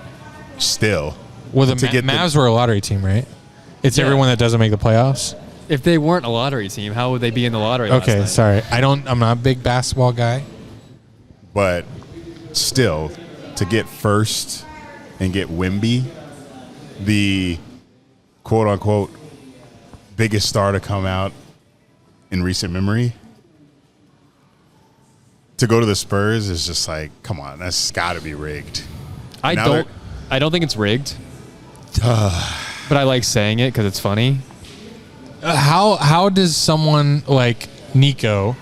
still. Well, the to get the- Mavs were a lottery team, right? It's Yeah. everyone that doesn't make the playoffs. If they weren't a lottery team, how would they be in the lottery? last Okay, night? sorry. I'm not a big basketball guy. But still, to get first and get Wemby, the quote-unquote biggest star to come out in recent memory, to go to the Spurs is just like, come on, that's got to be rigged. I Now don't think it's rigged. But I like saying it because it's funny. How does someone like Nico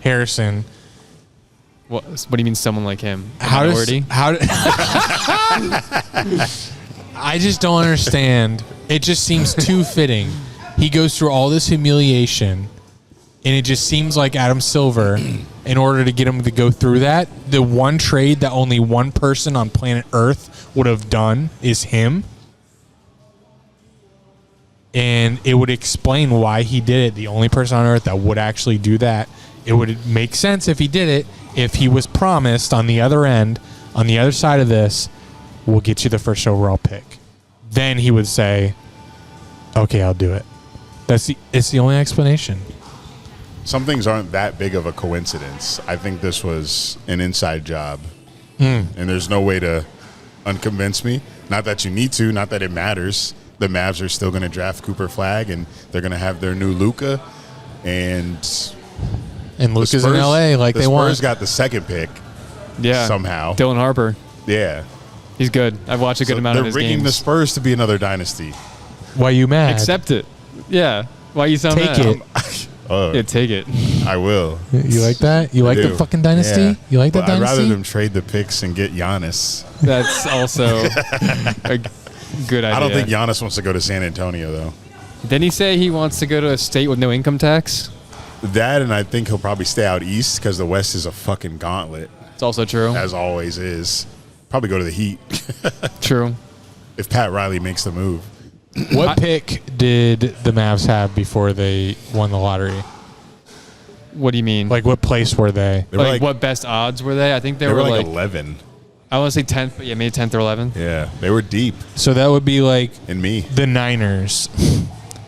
Harrison? What do you mean, someone like him? A How minority? I just don't understand. It just seems too fitting. He goes through all this humiliation, and it just seems like Adam Silver, in order to get him to go through that, the one trade that only one person on planet Earth would have done is him. And it would explain why he did it. The only person on Earth that would actually do that. It would make sense if he did it, if he was promised on the other end, on the other side of this, we'll get you the first overall pick. Then he would say, okay, I'll do it. It's the only explanation. Some things aren't that big of a coincidence. I think this was an inside job. And there's no way to unconvince me. Not that you need to, not that it matters. The Mavs are still going to draft Cooper Flagg, and they're going to have their new Luka. And Luka's in Spurs- LA like the they Spurs want. got the second pick Yeah. somehow. Dylan Harper. Yeah. He's good. I've watched a good amount they're of his rigging games. the Spurs to be another dynasty. Why you mad? Accept it. Yeah. Why you sound Take mad? it. Yeah, take it. I will. You like that? You like I the do. fucking dynasty? Yeah. You like that But I'd rather dynasty? them trade the picks and get Giannis. That's also a good idea. I don't think Giannis wants to go to San Antonio, though. Didn't he say he wants to go to a state with no income tax? That, and I think he'll probably stay out east because the West is a fucking gauntlet, It's also true. as always is. Probably go to the Heat True. if Pat Riley makes the move. What pick did the Mavs have before they won the lottery? What do you mean? Like, what place were they? They were like what best odds were they? I think they were like 11. I want to say 10th, but yeah, maybe 10th or 11th. Yeah, they were deep So that would be like in me. the Niners.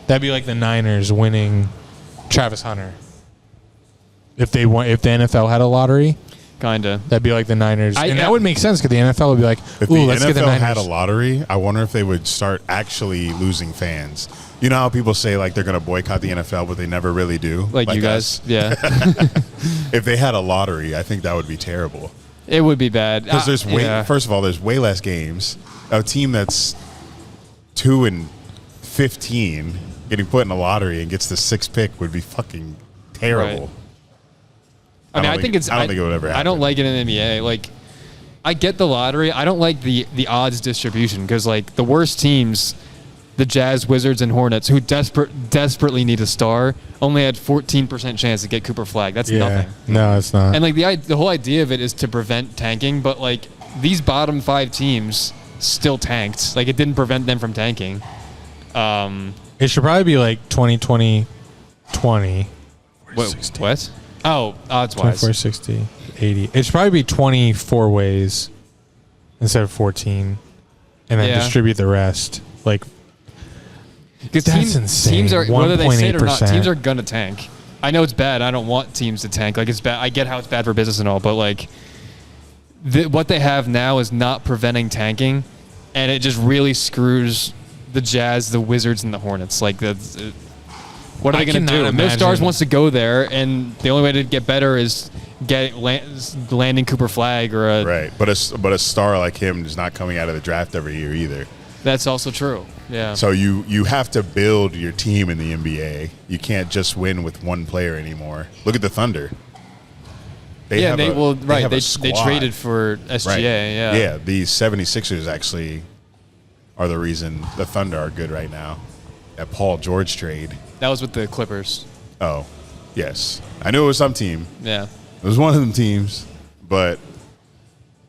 That'd be like the Niners winning Travis Hunter. If the NFL had a lottery, Kinda. that'd be like the Niners, and yeah. that would make sense because the NFL would be like, If "Ooh, the let's get the NFL Niners." had a lottery, I wonder if they would start actually losing fans. You know how people say like they're going to boycott the NFL, but they never really do. Like you us? guys. Yeah. If they had a lottery, I think that would be terrible. It would be bad. Because there's way, yeah. first of all, there's way less games. A team that's 2-15 getting put in a lottery and gets the 6th pick would be fucking terrible. Right. I mean, I think it's. I don't think it would ever happen. I don't like it in the NBA. Like, I get the lottery. I don't like the odds distribution because like the worst teams, the Jazz, Wizards, and Hornets, who desperately need a star, only had 14% chance to get Cooper Flagg. That's nothing. No, it's not. And like the whole idea of it is to prevent tanking, but like these bottom 5 teams still tanked. Like it didn't prevent them from tanking. It should probably be like 20-20-20. What? Oh, odds 24, wise. 60, 80. It should probably be 24 ways instead of 14, and then Yeah. distribute the rest. Like, Because That's insane. teams are, whether they say it or not, 1.8%. teams are gonna tank. I know it's bad. I don't want teams to tank. Like it's bad. I get how it's bad for business and all, but like what they have now is not preventing tanking, and it just really screws the Jazz, the Wizards, and the Hornets. Like what are I they going to cannot do? No stars imagine- wants to go there, and the only way to get better is landing Cooper Flagg or a. Right, but a star like him is not coming out of the draft every year either. That's also true. Yeah. So you have to build your team in the NBA. You can't just win with one player anymore. Look at the Thunder. They yeah, have a they squad. traded for SGA. Right. Yeah. Yeah, the 76ers actually are the reason the Thunder are good right now. That Paul George trade. That was with the Clippers. Oh, yes. I knew it was some team. Yeah. It was one of them teams, but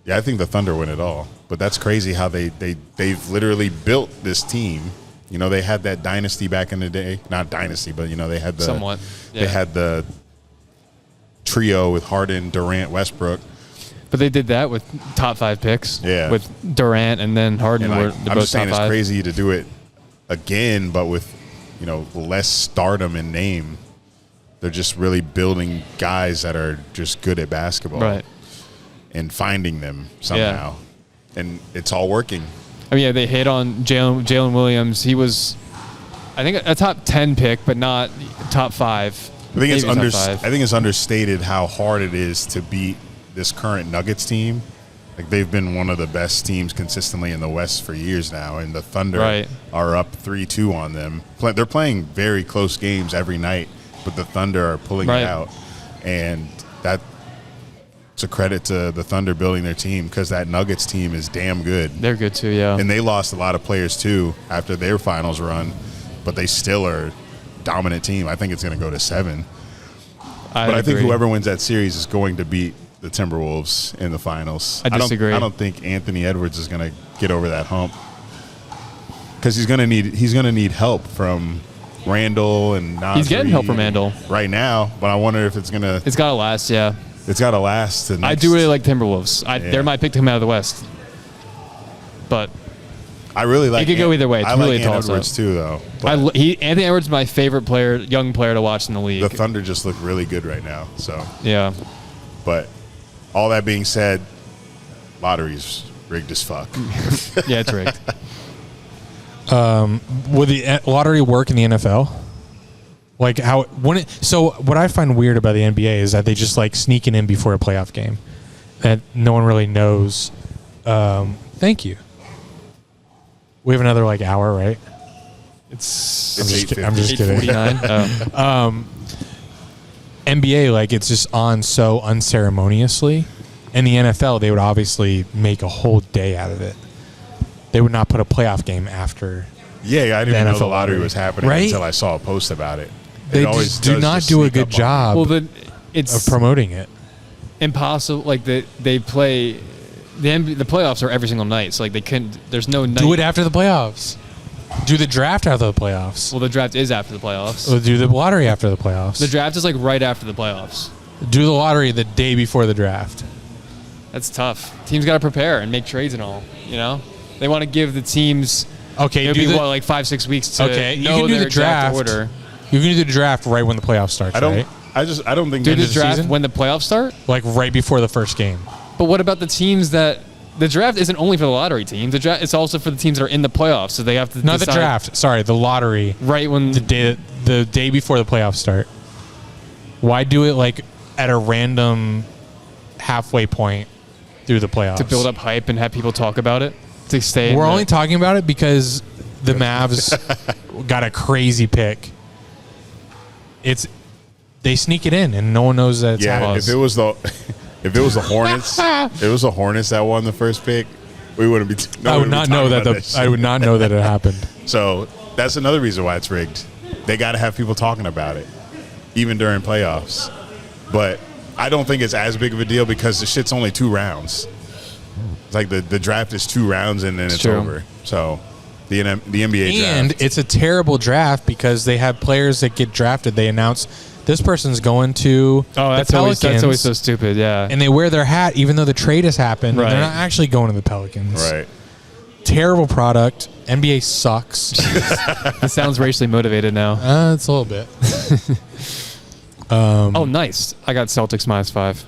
yeah, I think the Thunder win it all. But that's crazy how they've literally built this team You know, they had that dynasty back in the day. Not dynasty, but, you know, they had the Somewhat. Yeah. They had the trio with Harden, Durant, Westbrook. But they did that with top 5 picks. Yeah. With Durant and then Harden And were like, both I'm just saying top it's 5. crazy to do it again, but with, you know, less stardom in name. They're just really building guys that are just good at basketball. Right. And finding them somehow. And it's all working. I mean, yeah, they hit on Jalen Williams. He was, I think, a top 10 pick, but not top 5. I think Maybe top 5. I think it's understated how hard it is to beat this current Nuggets team. Like, they've been one of the best teams consistently in the West for years now, and the Thunder are up 3-2 on them. They're playing very close games every night, but the Thunder are pulling it out, and that's a credit to the Thunder building their team, because that Nuggets team is damn good. They're good too, yeah. And they lost a lot of players too after their finals run, but they still are a dominant team. I think it's going to go to 7. I think whoever wins that series is going to beat the Timberwolves in the finals. I disagree. I don't think Anthony Edwards is going to get over that hump, because he's going to need help from Randall and Nasri. He's getting help from Randall right now, but I wonder if it's got to last. Yeah, it's got to last. I do really like Timberwolves. They're my pick to come out of the West, but I really like. It could go either way. It's I really like a toss Edwards too, though. Anthony Edwards is my favorite player, young player to watch in the league. The Thunder just look really good right now. So yeah, but all that being said, lottery's rigged as fuck. Yeah, it's rigged. Would the lottery work in the NFL? Like so what I find weird about the NBA is that they just like sneaking in before a playoff game that no one really knows. Thank you. We have another like hour, right? I'm just kidding. 8:49. NBA, like, it's just on so unceremoniously. In the NFL, they would obviously make a whole day out of it. They would not put a playoff game after. Yeah, I didn't even know the lottery was happening until I saw a post about it. They just do not do a good job of promoting it. Impossible. Like they play the playoffs are every single night, so like they couldn't. There's no night. Do it after the playoffs. Do the draft after the playoffs. Well, the draft is after the playoffs. Or do the lottery after the playoffs. The draft is like right after the playoffs. Do the lottery the day before the draft. That's tough. Teams got to prepare and make trades and all. You know, they want to give the teams. Okay, it'll be like 5-6 weeks to you know can do their the draft order. You can do the draft right when the playoffs start. Right? I don't think do the draft when the playoffs start. Like right before the first game. But what about the teams that? The draft isn't only for the lottery teams. The draft it's also for the teams that are in the playoffs, so they have to. Not the draft. Sorry, the lottery. Right when the day before the playoffs start. Why do it like at a random halfway point through the playoffs to build up hype and have people talk about it? To stay. We're only talking about it because the Mavs got a crazy pick. They sneak it in and no one knows that it's happening. If it was the Hornets, that won the first pick, we wouldn't be. I would not know that I would not know that it happened. So that's another reason why it's rigged. They got to have people talking about it, even during playoffs. But I don't think it's as big of a deal because the shit's only 2 rounds. It's like the draft is 2 rounds and then it's over. So the NBA draft. And it's a terrible draft because they have players that get drafted. They announce this person's going to the Pelicans. That's always so stupid, yeah. And they wear their hat even though the trade has happened. Right. They're not actually going to the Pelicans. Right. Terrible product. NBA sucks. It sounds racially motivated now. It's a little bit. Oh, nice. I got Celtics -5.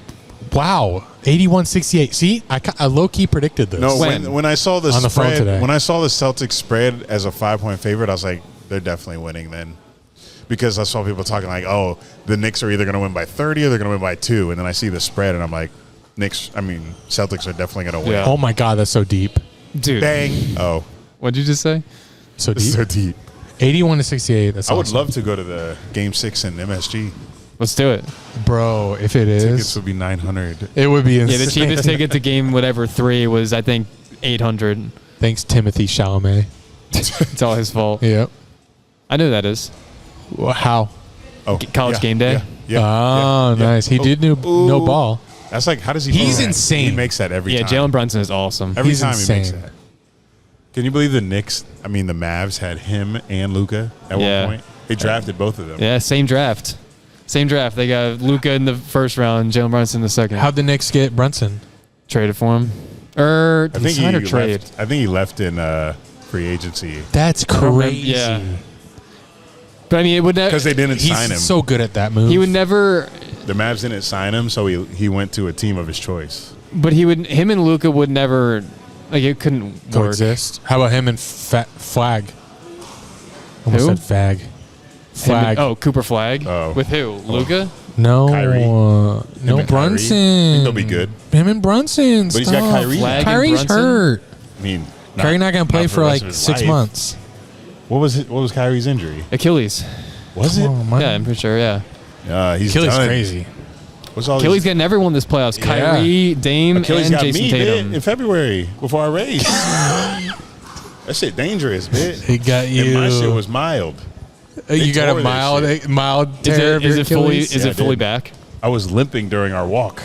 Wow. 81-68. See, I low-key predicted this. No, when I saw the on the phone spread, today. when I saw the Celtics spread as a 5-point favorite, I was like, they're definitely winning then. Because I saw people talking like, oh, the Knicks are either going to win by 30 or they're going to win by 2. And then I see the spread and I'm like, Celtics are definitely going to win. Yeah. Oh, my God, that's so deep. Dude. Bang. Oh. What'd you just say? So deep. So deep. 81-68. That's I awesome. would love to go to the Game 6 in MSG. Let's do it. Bro, if it is. Tickets would be $900. It would be insane. Yeah, the cheapest ticket to game 3 was, I think, $800. Thanks, Timothy Chalamet. It's all his fault. Yep. I know who that is. Well, how? Oh, College game day? Yeah. Nice. He did no ball. That's like, how does he He's do that? insane. He makes that every Yeah, time. Jalen Brunson is awesome. Every He's time insane. he makes that. Can you believe the Mavs had him and Luka at one point? They drafted both of them. Yeah, same draft. They got Luka in the first round, Jalen Brunson in the second. How'd the Knicks get Brunson? Traded for him. I think sign or trade? I think he left in free agency. That's crazy. Yeah. But I mean, it would never Because they didn't sign him. He's so good at that move. He would never. The Mavs didn't sign him, so he went to a team of his choice. But him and Luka would never, like, it couldn't work. coexist. How about him and Flag? Almost Who? said Fag. Flag. Cooper Flag. Oh. With who? Luka? No. Kyrie. No, Him and Kyrie. Brunson. I think they'll be good. Him and Brunson. But he's got Stop. Kyrie now. Flag and Kyrie's Brunson? hurt. I mean, Kyrie not going to play for for the rest like of his 6 life. months. What was Kyrie's injury? Achilles. Was it? Oh, my. Yeah, I'm pretty sure, yeah. He's Achilles done. crazy. What's all Achilles these? getting everyone this playoffs. Yeah. Kyrie, Dame, Achilles and got Jason me Tatum. bit in February before I raced. That shit dangerous, bitch. He got you. And my shit was mild. You got tore a that mild tear of your Is it fully? Achilles? Is Yeah, it fully I did. back? I was limping during our walk.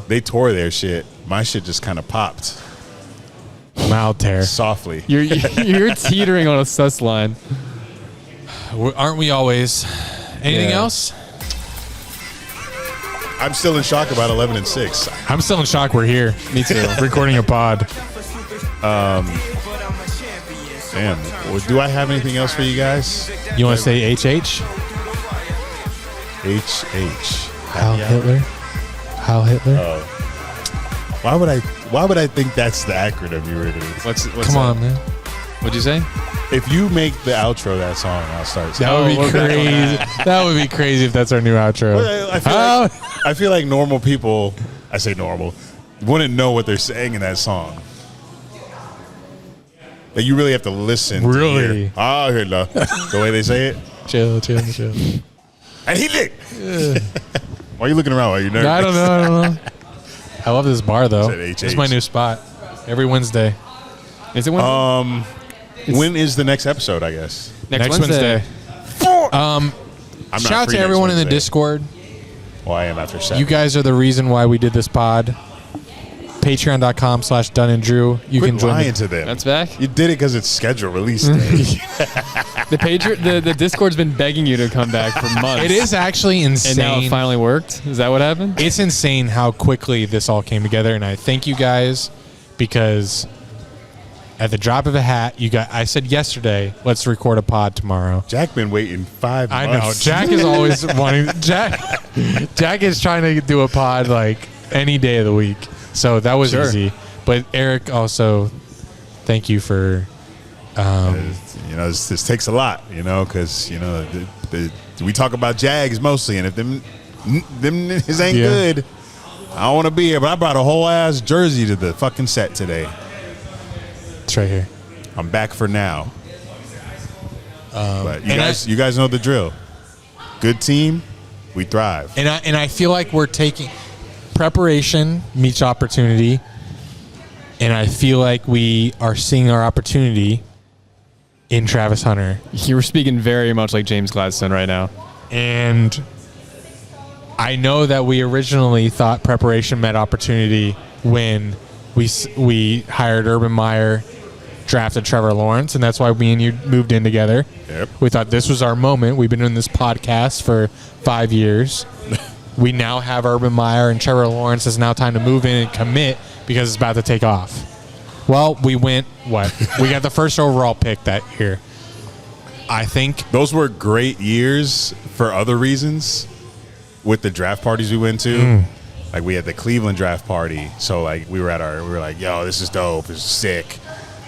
They tore their shit. My shit just kind of popped Mild tear. softly. You're teetering on a sus line. Aren't we always? Anything Yeah. else? I'm still in shock about 11-6. I'm still in shock we're here. Me too. Recording a pod. Damn. Well, do I have anything else for you guys? You want to say HH? HH. Heil Hitler? Heil Hitler? Why would I think that's the acronym you were doing? What's Come that? on, man. What'd you say? If you make the outro that song, I'll start That singing. would be crazy. That would be crazy if that's our new outro. Well, I feel like normal people, I say normal, wouldn't know what they're saying in that song. Like you really have to listen. Really? To hear, Hitler. The way they say it. Chill. And he licked. Why are you looking around? Are you nervous? I don't know. I love this bar though. Said HH. This is my new spot. Every Wednesday. Is it Wednesday? When is the next episode, I guess? Next Wednesday. I'm not Shout out free to next everyone in the Wednesday. Discord. Well, I am after 7. You guys are the reason why we did this pod. Patreon.com/Dunn and Drew. You Quit can join. lying to them. That's back. You did it because it's scheduled release day. The Discord's been begging you to come back for months. It is actually and insane. now it finally worked. Is that what happened? It's insane how quickly this all came together, and I thank you guys because at the drop of a hat, I said yesterday, let's record a pod tomorrow. Jack been waiting 5 months. I know. Jack is always wanting. Jack is trying to do a pod like any day of the week. So that was Sure. easy. But Eric, also, thank you for. This takes a lot, because we talk about Jags mostly, and if them niggas ain't Yeah. good, I don't want to be here. But I brought a whole ass jersey to the fucking set today. It's right here. I'm back for now. But you and guys know the drill. Good team, we thrive. And I feel like we're taking preparation meets opportunity, and I feel like we are seeing our opportunity in Travis Hunter. You were speaking very much like James Gladstone right now. And I know that we originally thought preparation met opportunity when we hired Urban Meyer, drafted Trevor Lawrence, and that's why me and you moved in together. Yep. We thought this was our moment. We've been doing this podcast for 5 years. We now have Urban Meyer and Trevor Lawrence. It's now time to move in and commit because it's about to take off. Well, we went, we got the first overall pick that year. I think Those were great years for other reasons with the draft parties we went to. Like we had the Cleveland draft party. So like we were like, yo, this is dope. This is sick.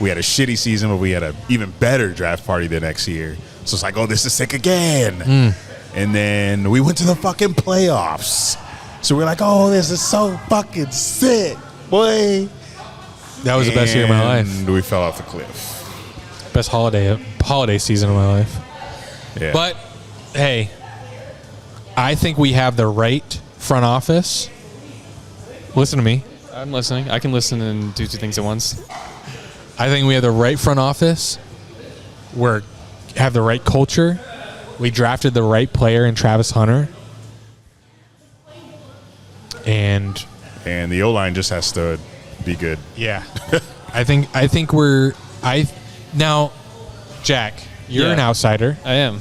We had a shitty season, but we had an even better draft party the next year. So it's like, oh, this is sick again. And then we went to the fucking playoffs. So we're like, oh, this is so fucking sick, boy. that was the best year of my life. And we fell off the cliff. Best holiday season of my life. Yeah. But hey, I think we have the right front office. Listen to me. I'm listening. I can listen and do two things at once. I think we have the right front office. Have the right culture. We drafted the right player in Travis Hunter. And the O-line just has to be good. yeah. I think now, Jack, you're an outsider. I am.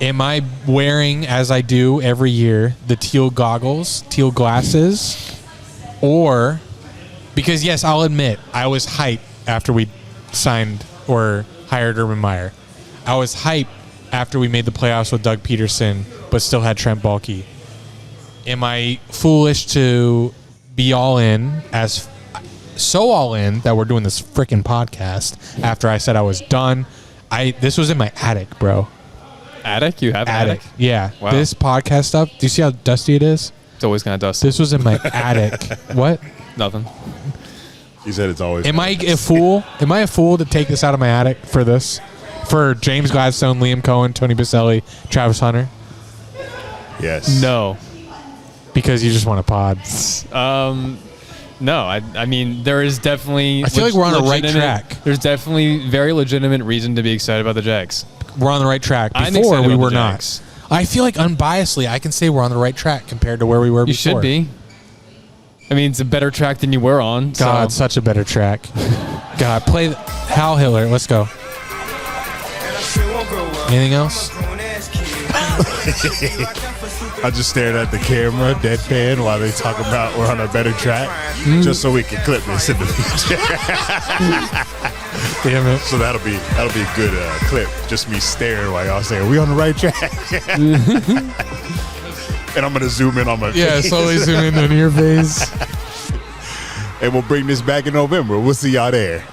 Am I wearing, as I do every year, the teal goggles, teal glasses? Or, because yes, I'll admit, I was hyped after we signed or hired Urban Meyer. I was hyped after we made the playoffs with Doug Peterson, but still had Trent Baalke. Am I foolish to be all in, so all in that we're doing this freaking podcast after I said I was done? This was in my attic, bro. Attic? You have an attic? Yeah. Wow. This podcast stuff, do you see how dusty it is? It's always kind of dusty. This was in my attic. What? Nothing. He said it's always. Am I a fool? Am I a fool to take this out of my attic for this? For James Gladstone, Liam Cohen, Tony Boselli, Travis Hunter? Yes. No. Because you just want a pod. No. I mean, there is definitely... I feel like we're on the right track. There's definitely very legitimate reason to be excited about the Jags. We're on the right track. I'm Before, excited we about were the not. Jags. I feel like unbiasedly, I can say we're on the right track compared to where we were You before. should be. I mean, it's a better track than you were on. God, so. such a better track. God, play Hal Hiller. Let's go. Anything else? I just stared at the camera, deadpan, while they talk about we're on a better track, just so we can clip this in the future. Damn it. So that'll be a good clip. Just me staring while y'all say, "Are we on the right track?" And I'm gonna zoom in on my face. Slowly zoom in on your face. And we'll bring this back in November. We'll see y'all there.